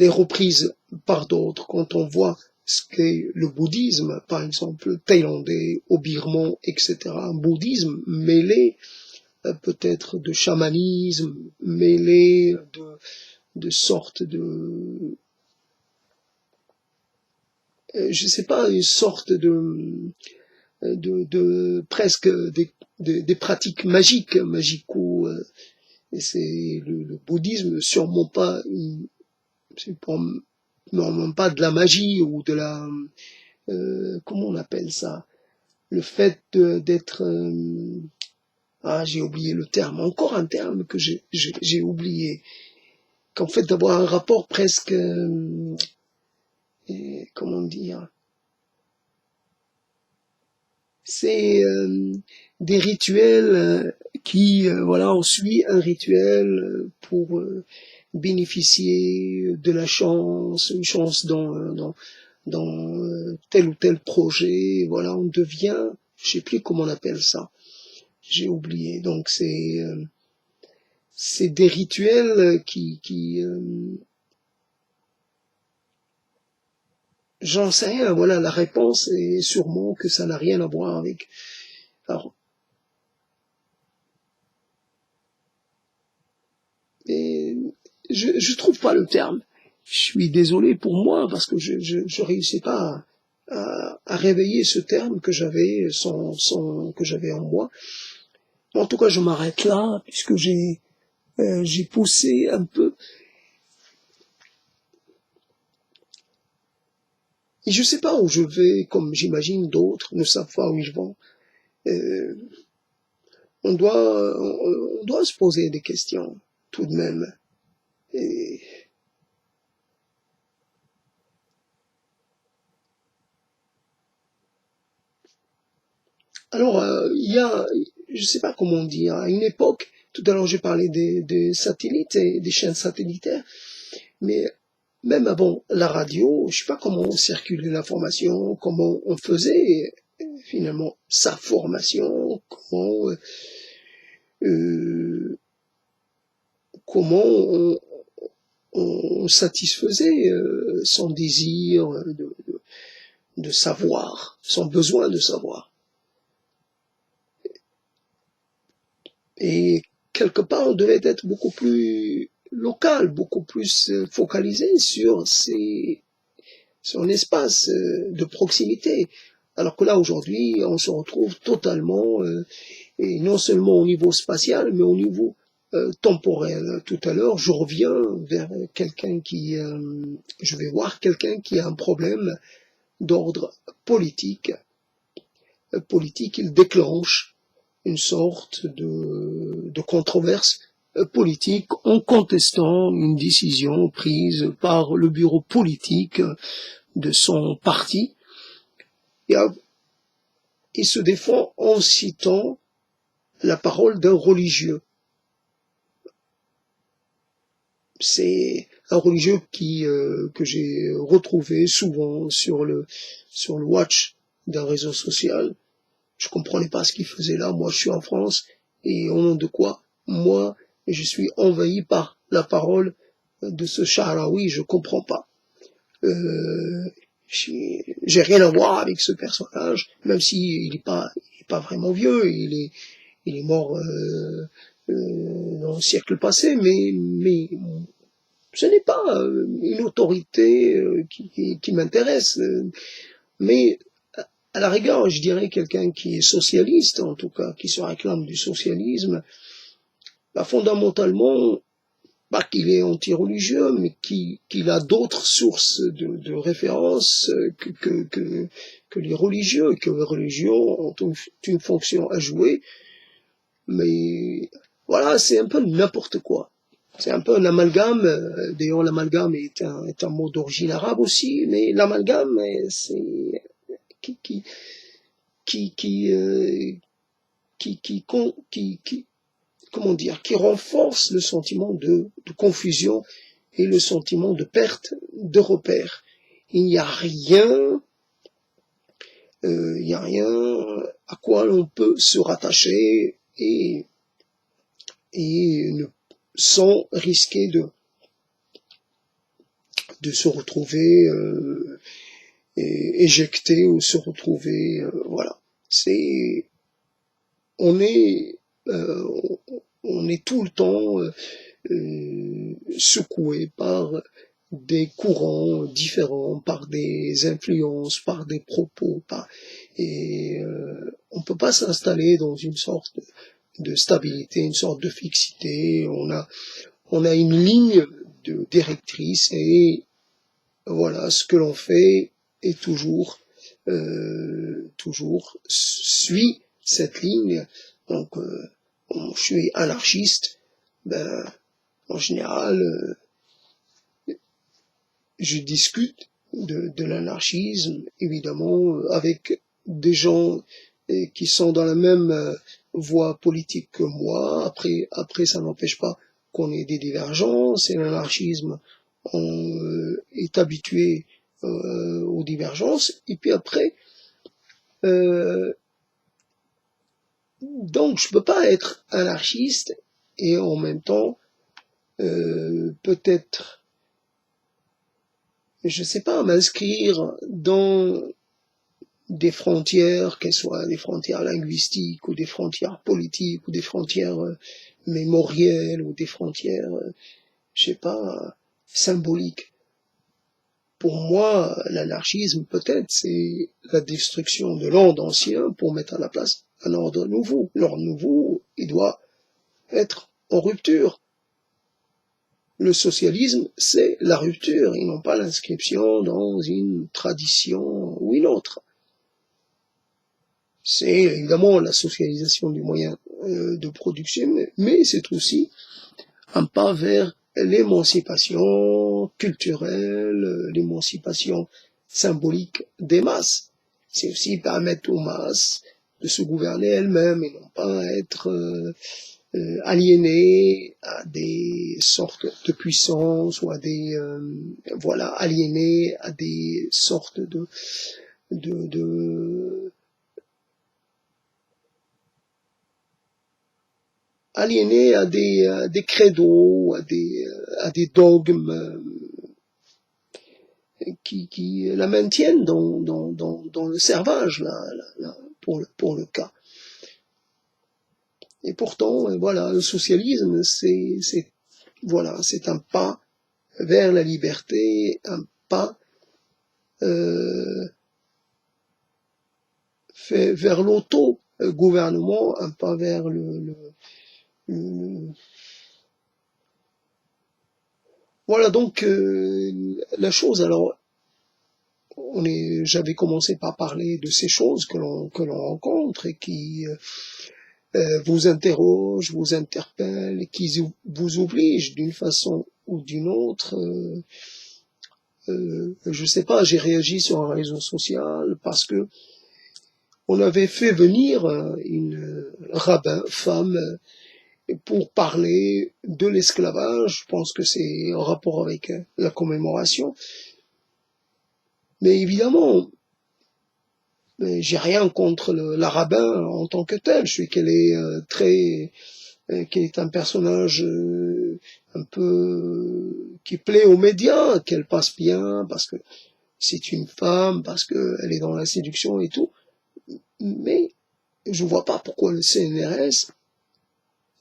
reprise par d'autres. Quand on voit ce qu'est le bouddhisme, par exemple thaïlandais, au birman, etc., un bouddhisme mêlé peut-être de chamanisme, mêlé de sorte je sais pas, une sorte de presque des pratiques magico, et c'est le bouddhisme sûrement pas c'est normalement pas de la magie ou de la comment on appelle ça, le fait d'être j'ai oublié le terme, encore un terme que j'ai oublié, qu'en fait d'avoir un rapport presque comment dire, c'est des rituels qui, voilà, on suit un rituel pour bénéficier de la chance, une chance dans tel ou tel projet. Voilà, on devient, je sais plus comment on appelle ça, j'ai oublié. Donc c'est des rituels qui j'en sais rien. Voilà, la réponse est sûrement que ça n'a rien à voir avec. Alors, et je trouve pas le terme. Je suis désolé pour moi parce que je réussis pas à réveiller ce terme que j'avais que j'avais en moi. En tout cas, je m'arrête là puisque j'ai poussé un peu. Et je sais pas où je vais, comme j'imagine d'autres ne savent pas où ils vont. Euh, on doit se poser des questions tout de même. Et alors, il y a, je sais pas comment dire, à une époque, tout à l'heure j'ai parlé des satellites et des chaînes satellitaires, mais même avant la radio, je sais pas comment circulait l'information, comment on faisait finalement sa formation, euh, comment on satisfaisait son désir de savoir, son besoin de savoir. Et quelque part, on devait être beaucoup plus local, beaucoup plus focalisé sur son espace de proximité. Alors que là, aujourd'hui, on se retrouve totalement, et non seulement au niveau spatial, mais au niveau temporel. Tout à l'heure, je reviens vers quelqu'un je vais voir quelqu'un qui a un problème d'ordre politique. Politique, il déclenche une sorte de controverse politique en contestant une décision prise par le bureau politique de son parti. Et il se défend en citant la parole d'un religieux. C'est un religieux que j'ai retrouvé souvent sur le watch d'un réseau social. Je comprenais pas ce qu'il faisait là. Moi, je suis en France et au nom de quoi, moi, je suis envahi par la parole de ce Sha'arawi. Je comprends pas. J'ai rien à voir avec ce personnage, même s'il il est pas vraiment vieux. Il est mort dans le siècle passé, mais ce n'est pas une autorité qui m'intéresse. Mais à la rigueur, je dirais quelqu'un qui est socialiste, en tout cas, qui se réclame du socialisme, bah, fondamentalement, pas qu'il est anti-religieux, mais qu'il a d'autres sources de référence que les religieux, que les religions ont une fonction à jouer. Mais voilà, c'est un peu n'importe quoi. C'est un peu un amalgame. D'ailleurs, l'amalgame est un mot d'origine arabe aussi, mais l'amalgame, c'est qui, qui, qui, qui, euh, qui, comment dire, qui renforce le sentiment de confusion et le sentiment de perte de repères. Il n'y a rien, il n'y a rien à quoi l'on peut se rattacher et sans risquer de se retrouver éjecté ou se retrouver, voilà. C'est, on est, euh, on est tout le temps secoué par des courants différents, par des influences, par des propos, et on peut pas s'installer dans une sorte de stabilité, une sorte de fixité. On a une ligne directrice et voilà, ce que l'on fait est toujours suit cette ligne. Donc, je suis anarchiste, ben, en général, je discute de l'anarchisme, évidemment, avec des gens qui sont dans la même voie politique que moi. Après, ça n'empêche pas qu'on ait des divergences, et l'anarchisme, on est habitué aux divergences. Et puis après, donc je peux pas être anarchiste et en même temps peut-être, je sais pas, m'inscrire dans des frontières, qu'elles soient des frontières linguistiques ou des frontières politiques ou des frontières mémorielles ou des frontières, je sais pas, symboliques. Pour moi, l'anarchisme, peut-être, c'est la destruction de l'ordre ancien pour mettre à la place un ordre nouveau. L'ordre nouveau, il doit être en rupture. Le socialisme, c'est la rupture, et non pas l'inscription dans une tradition ou une autre. C'est évidemment la socialisation du moyen de production, mais c'est aussi un pas vers l'émancipation culturelle, l'émancipation symbolique des masses. C'est aussi permettre aux masses de se gouverner elles-mêmes et non pas être aliénées à des sortes de puissance ou à des voilà, aliénées à des sortes de aliénés à des credos, à des dogmes qui la maintiennent dans le servage, là, pour le cas. Et pourtant, voilà, le socialisme, voilà, c'est un pas vers la liberté, un pas fait vers l'auto-gouvernement, un pas vers voilà donc la chose. Alors, j'avais commencé par parler de ces choses que l'on rencontre et qui vous interrogent, vous interpellent, qui vous obligent d'une façon ou d'une autre. Je sais pas, j'ai réagi sur un réseau social parce que on avait fait venir une rabbin femme pour parler de l'esclavage. Je pense que c'est en rapport avec la commémoration. Mais évidemment, j'ai rien contre la rabbin en tant que tel. Je sais qu'elle est qu'elle est un personnage un peu qui plaît aux médias, qu'elle passe bien parce que c'est une femme, parce qu'elle est dans la séduction et tout. Mais je vois pas pourquoi le CNRS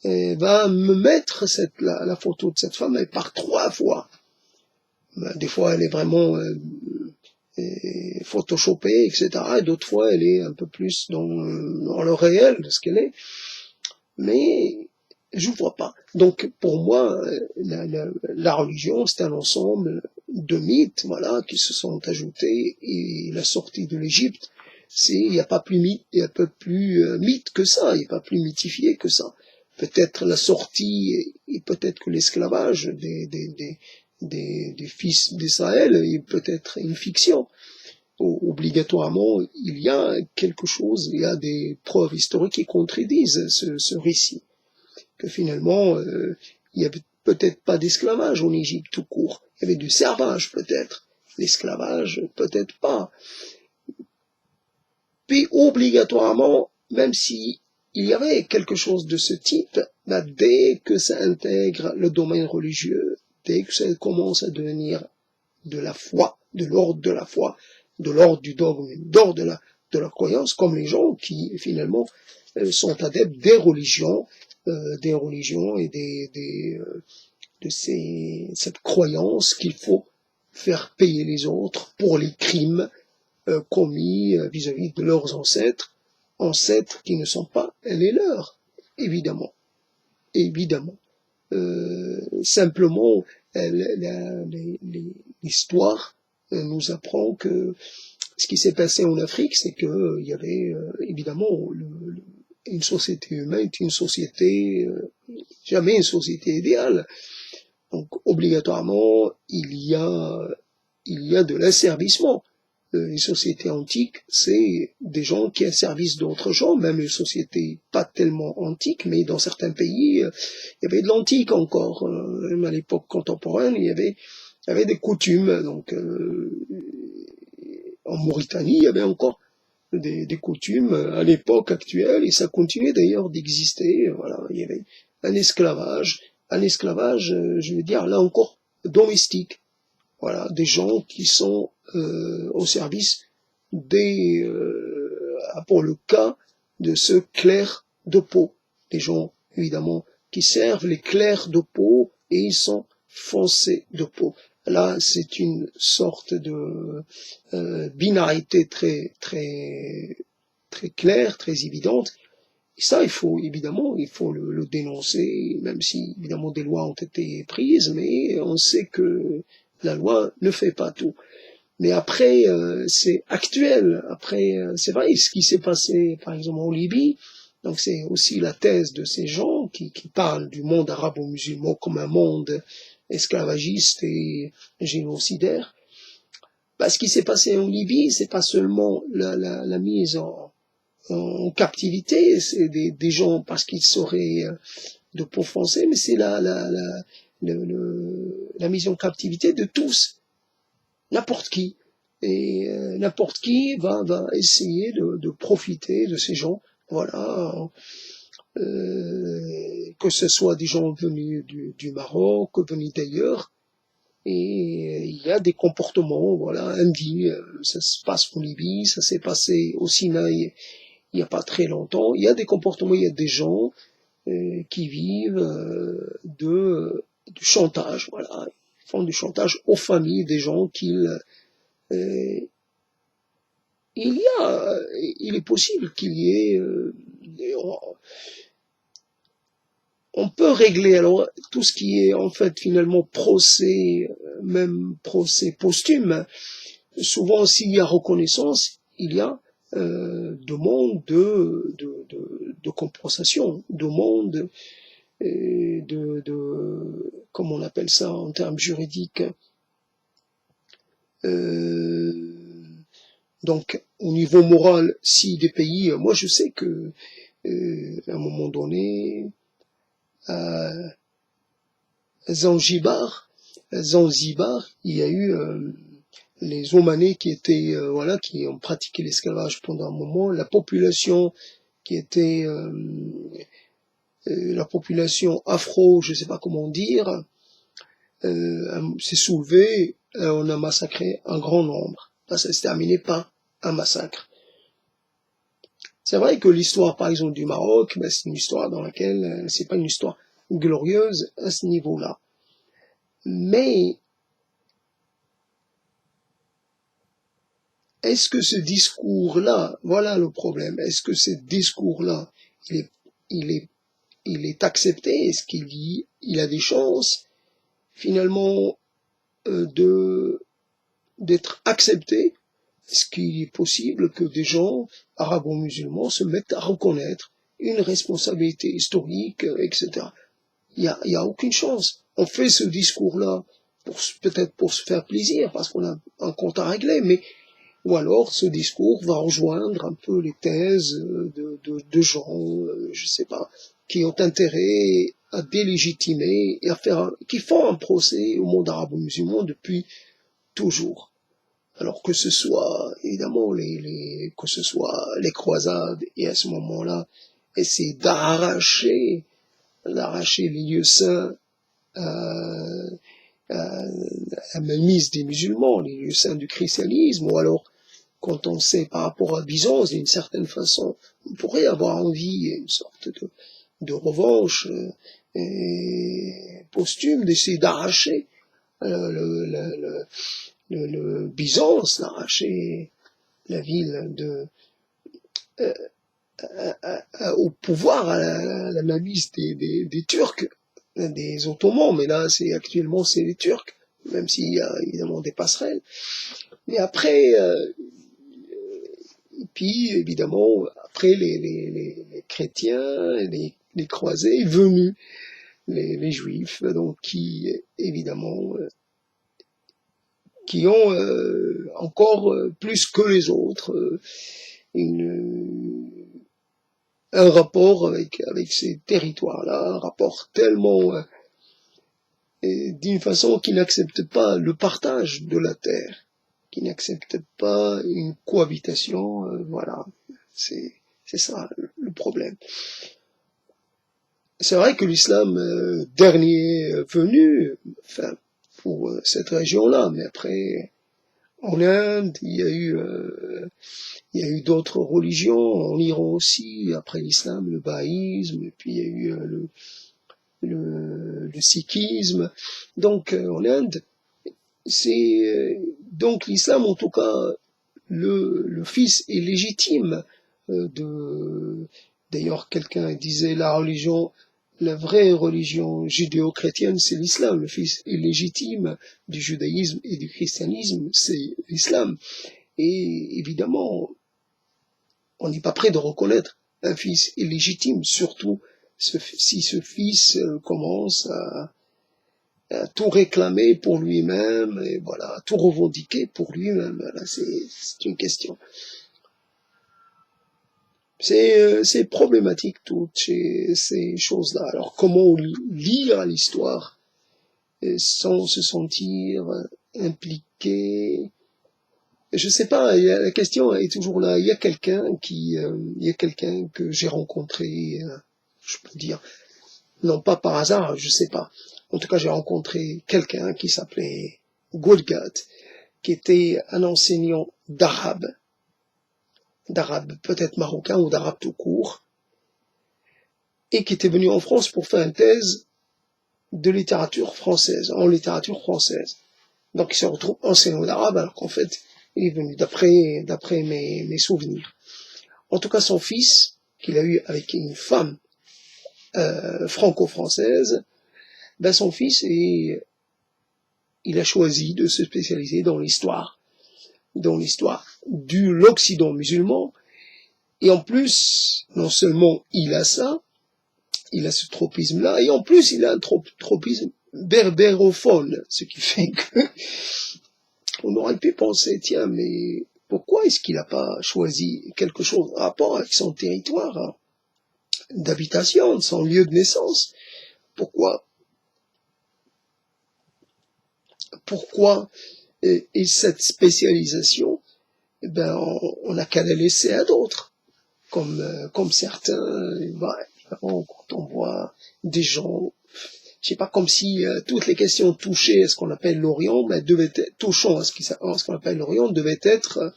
va me mettre la photo de cette femme, et par 3 fois. Des fois, elle est vraiment photoshopée, etc. Et d'autres fois, elle est un peu plus dans le réel de ce qu'elle est. Mais je vois pas. Donc, pour moi, la religion, c'est un ensemble de mythes, voilà, qui se sont ajoutés, et la sortie de l'Égypte, il n'y a pas plus mythe que ça, il n'y a pas plus mythifié que ça. Peut-être la sortie et peut-être que l'esclavage des fils d'Israël est peut-être une fiction. Obligatoirement, il y a quelque chose, il y a des preuves historiques qui contredisent ce récit. Que finalement, il n'y avait peut-être pas d'esclavage en Égypte tout court. Il y avait du servage peut-être. L'esclavage, peut-être pas. Puis obligatoirement, même si il y avait quelque chose de ce type, dès que ça intègre le domaine religieux, dès que ça commence à devenir de la foi, de l'ordre de la foi, de l'ordre du dogme, de l'ordre de la croyance, comme les gens qui finalement sont adeptes des religions et de cette croyance qu'il faut faire payer les autres pour les crimes commis vis-à-vis de leurs ancêtres qui ne sont pas les leurs, évidemment. Simplement, l'histoire nous apprend que ce qui s'est passé en Afrique, c'est que il y avait évidemment une société humaine est une société, jamais une société idéale. Donc obligatoirement, il y a de l'asservissement. les sociétés antiques, c'est des gens qui servissent d'autres gens, même les sociétés pas tellement antiques, mais dans certains pays, il y avait de l'antique encore. Même à l'époque contemporaine, il y avait des coutumes. Donc, en Mauritanie, il y avait encore des coutumes à l'époque actuelle, et ça continuait d'ailleurs d'exister. Voilà, il y avait un esclavage, je veux dire, là encore, domestique. Voilà, des gens qui sont au service des, pour le cas de ce clerc de peau. Des gens, évidemment, qui servent les clercs de peau et ils sont foncés de peau. Là, c'est une sorte de binarité très claire, très évidente. Et ça, il faut le dénoncer, même si, évidemment, des lois ont été prises, mais on sait que la loi ne fait pas tout. Mais après, c'est actuel. Après, c'est vrai, ce qui s'est passé, par exemple, en Libye, donc c'est aussi la thèse de ces gens qui parlent du monde arabo-musulman comme un monde esclavagiste et génocidaire. Bah, ce qui s'est passé en Libye, c'est pas seulement la mise en captivité, c'est des gens parce qu'ils seraient de peau foncée, mais c'est la mise en captivité de tous, n'importe qui. Et n'importe qui va essayer de profiter de ces gens, voilà, que ce soit des gens venus du Maroc, venus d'ailleurs, et il y a des comportements, voilà, indignes, ça se passe en Libye, ça s'est passé au Sinaï il n'y a pas très longtemps, il y a des comportements, il y a des gens qui vivent du chantage, voilà, ils font du chantage aux familles des gens euh, il est possible qu'il y ait, on peut régler alors tout ce qui est en fait finalement procès, même procès posthume. Souvent, s'il y a reconnaissance, il y a demande de compensation, demande comment on appelle ça en termes juridiques. Donc, au niveau moral, si des pays, moi je sais que à un moment donné, à Zanzibar, il y a eu les Omanais qui étaient, voilà, qui ont pratiqué l'esclavage pendant un moment. La population qui était la population afro, je ne sais pas comment dire, s'est soulevée, on a massacré un grand nombre. Là, ça s'est terminé par un massacre. C'est vrai que l'histoire, par exemple, du Maroc, ben, c'est une histoire dans laquelle c'est pas une histoire glorieuse à ce niveau-là. Mais est-ce que ce discours-là, voilà le problème, est-ce que ce discours-là, il est, il est, il est accepté? Est-ce il a des chances finalement d'être accepté? Est-ce qu'il est possible que des gens arabo-musulmans se mettent à reconnaître une responsabilité historique, etc. Il y a aucune chance. On fait ce discours-là peut-être pour se faire plaisir, parce qu'on a un compte à régler, mais ou alors ce discours va rejoindre un peu les thèses de gens, je sais pas, qui ont intérêt à délégitimer et à qui font un procès au monde arabo-musulman depuis toujours. Alors que ce soit, évidemment, que ce soit les croisades, et à ce moment-là, essayer d'arracher les lieux saints à la mainmise des musulmans, les lieux saints du christianisme, ou alors, quand on sait par rapport à Byzance, d'une certaine façon, on pourrait avoir envie, une sorte de revanche posthume, d'essayer d'arracher le Byzance, d'arracher la ville au pouvoir, à la mainmise des Turcs, des Ottomans, mais là, actuellement, c'est les Turcs, même s'il y a évidemment des passerelles. Mais après, et puis, évidemment, après, les chrétiens, les croisés venus, les juifs, donc, qui, évidemment, qui ont encore plus que les autres un rapport avec ces territoires-là, un rapport tellement d'une façon qui n'accepte pas le partage de la terre, qui n'accepte pas une cohabitation, voilà, c'est ça le problème. C'est vrai que l'islam dernier venu, enfin pour cette région-là, mais après en Inde, il y a eu d'autres religions, en Iran aussi, après l'islam, le bahaïsme, et puis il y a eu le sikhisme. Donc en Inde, c'est donc l'islam, en tout cas, le fils est légitime de. D'ailleurs, quelqu'un disait la vraie religion judéo-chrétienne, c'est l'islam. Le fils est légitime du judaïsme et du christianisme, c'est l'islam. Et évidemment, on n'est pas prêt de reconnaître un fils illégitime, surtout si ce fils commence à tout réclamer pour lui-même, et voilà, à tout revendiquer pour lui-même. Voilà, c'est une question. C'est problématique toutes ces choses-là. Alors comment lire l'histoire sans se sentir impliqué? Je sais pas, la question est toujours là. Il y a quelqu'un que j'ai rencontré, je peux dire, non pas par hasard, je sais pas. En tout cas, j'ai rencontré quelqu'un qui s'appelait Goldgat, qui était un enseignant d'arabe peut-être marocain ou d'arabe tout court, et qui était venu en France pour faire une thèse de littérature française, en littérature française. Donc il se retrouve enseignant d'arabe, alors qu'en fait, il est venu d'après mes souvenirs. En tout cas, son fils, qu'il a eu avec une femme franco-française, ben son fils, il a choisi de se spécialiser dans l'histoire de l'Occident musulman. Et en plus, non seulement il a ça, il a ce tropisme-là, et en plus il a un tropisme berbérophone, ce qui fait que on aurait pu penser, tiens, mais pourquoi est-ce qu'il n'a pas choisi quelque chose en rapport avec son territoire d'habitation, son lieu de naissance? Pourquoi et cette spécialisation, ben on n'a qu'à la laisser à d'autres, comme certains, quand on voit des gens, je sais pas, comme si toutes les questions touchaient à ce qu'on appelle l'Orient, ben touchant à ce qu'on appelle l'Orient, devaient être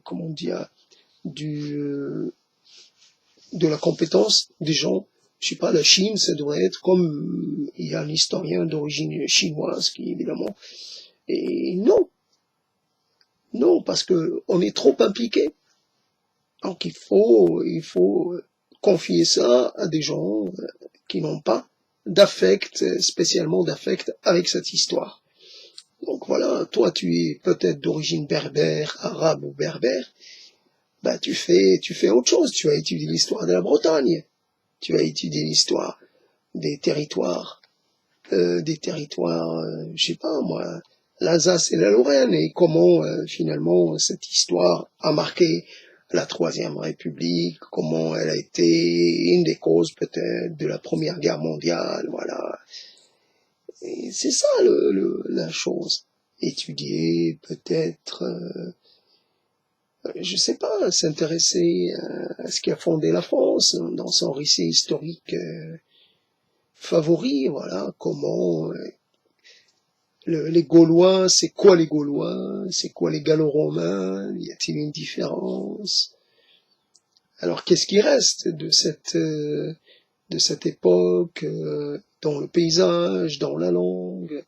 comment dire, de la compétence des gens. Je sais pas, la Chine, ça devrait être comme il y a un historien d'origine chinoise qui évidemment, et non, parce que on est trop impliqué. Donc il faut confier ça à des gens qui n'ont pas d'affect, spécialement d'affect avec cette histoire. Donc voilà, toi tu es peut-être d'origine berbère, arabe ou berbère, bah tu fais autre chose, tu as étudié l'histoire de la Bretagne, tu as étudié l'histoire des territoires, je sais pas moi, l'Alsace et la Lorraine, et comment finalement cette histoire a marqué la Troisième République, comment elle a été une des causes peut-être de la Première Guerre mondiale, voilà. Et c'est ça la chose. Étudier peut-être, je sais pas, s'intéresser à ce qui a fondé la France dans son récit historique favori, voilà, comment les Gaulois, c'est quoi les Gaulois, c'est quoi les Gallo-Romains, y a-t-il une différence? Alors qu'est-ce qui reste de cette époque dans le paysage, dans la langue,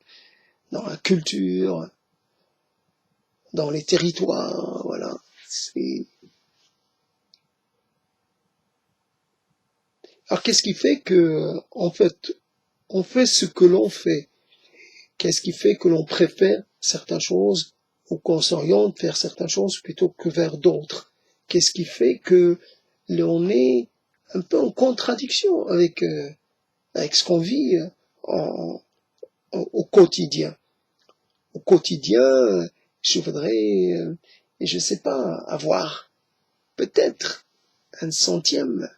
dans la culture, dans les territoires, voilà. Alors qu'est-ce qui fait que, en fait, on fait ce que l'on fait? Qu'est-ce qui fait que l'on préfère certaines choses ou qu'on s'oriente vers certaines choses plutôt que vers d'autres? Qu'est-ce qui fait que l'on est un peu en contradiction avec ce qu'on vit au quotidien. Au quotidien, je voudrais, je sais pas, avoir peut-être un centième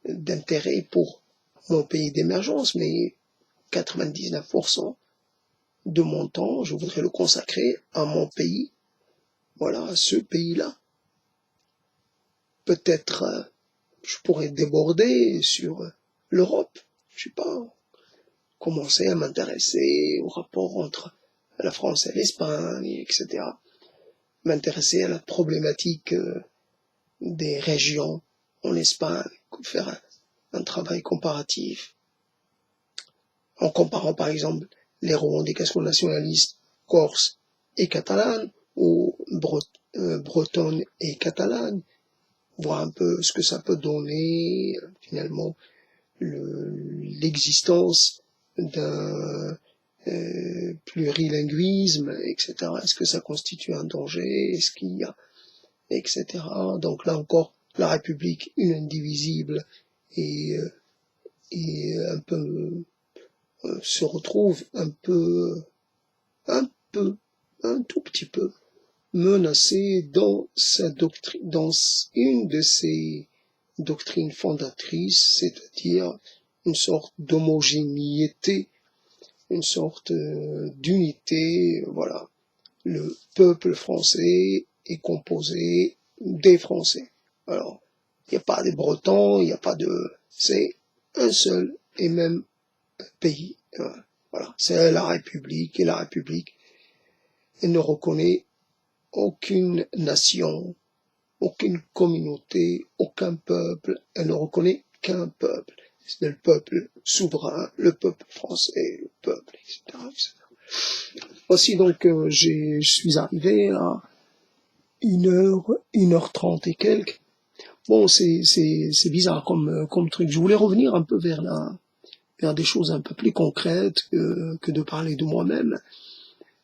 d'intérêt pour mon pays d'émergence, mais 99% de mon temps, je voudrais le consacrer à mon pays, voilà, à ce pays-là. Peut-être je pourrais déborder sur l'Europe, je sais pas, commencer à m'intéresser au rapport entre la France et l'Espagne, etc. M'intéresser à la problématique des régions en Espagne, faire un travail comparatif, en comparant par exemple les revendications nationalistes corse et catalanes, ou bretonne et catalane, voir un peu ce que ça peut donner, finalement, l'existence d'un plurilinguisme, etc. Est-ce que ça constitue un danger? Est-ce qu'il y a, etc. Donc là encore, la République, une indivisible, et un peu se retrouve un peu, un tout petit peu menacée dans sa doctrine, dans une de ses doctrines fondatrices, c'est-à-dire une sorte d'homogénéité, une sorte d'unité, voilà. Le peuple français est composé des Français. Alors, il n'y a pas de Bretons, il n'y a pas de... C'est un seul et même pays. Voilà, c'est la République, et la République, elle ne reconnaît aucune nation, aucune communauté, aucun peuple, elle ne reconnaît qu'un peuple. C'est le peuple souverain, le peuple français, le peuple, etc. etc. Aussi, donc, je suis arrivé à 1h30 et quelques. Bon, c'est bizarre comme truc. Je voulais revenir un peu vers des choses un peu plus concrètes que de parler de moi-même.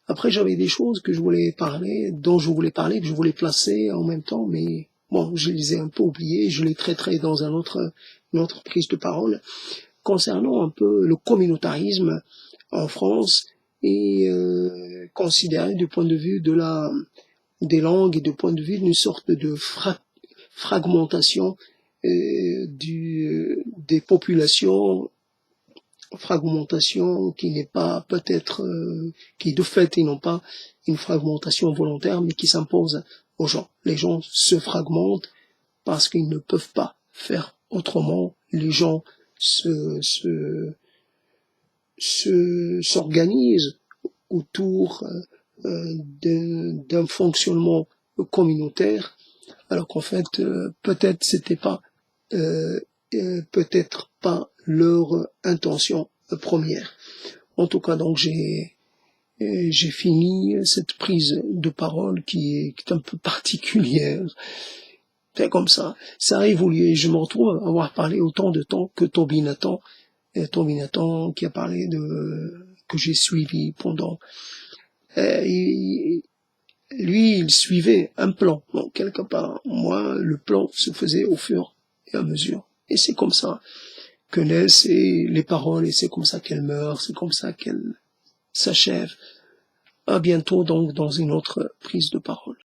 Après, j'avais des choses que je voulais parler, dont je voulais parler, que je voulais placer en même temps, mais bon, je les ai un peu oubliés. Je les traiterai dans une autre prise de parole concernant un peu le communautarisme en France et considéré du point de vue des langues et du point de vue d'une sorte de fragmentation des populations, fragmentation qui n'est pas peut-être, qui de fait ils n'ont pas une fragmentation volontaire, mais qui s'impose aux gens. Les gens se fragmentent parce qu'ils ne peuvent pas faire autrement. Les gens s'organisent autour d'un fonctionnement communautaire, alors qu'en fait peut-être c'était pas peut-être pas leur intention première. En tout cas, donc j'ai fini cette prise de parole qui est un peu particulière. C'est comme ça a évolué. Je me retrouve à avoir parlé autant de temps que Toby Nathan qui a parlé que j'ai suivi pendant. Lui, il suivait un plan. Donc, quelque part, moi, le plan se faisait au fur et à mesure. Et c'est comme ça que naissent les paroles, et c'est comme ça qu'elles meurent, c'est comme ça qu'elles s'achèvent. À bientôt, donc, dans une autre prise de parole.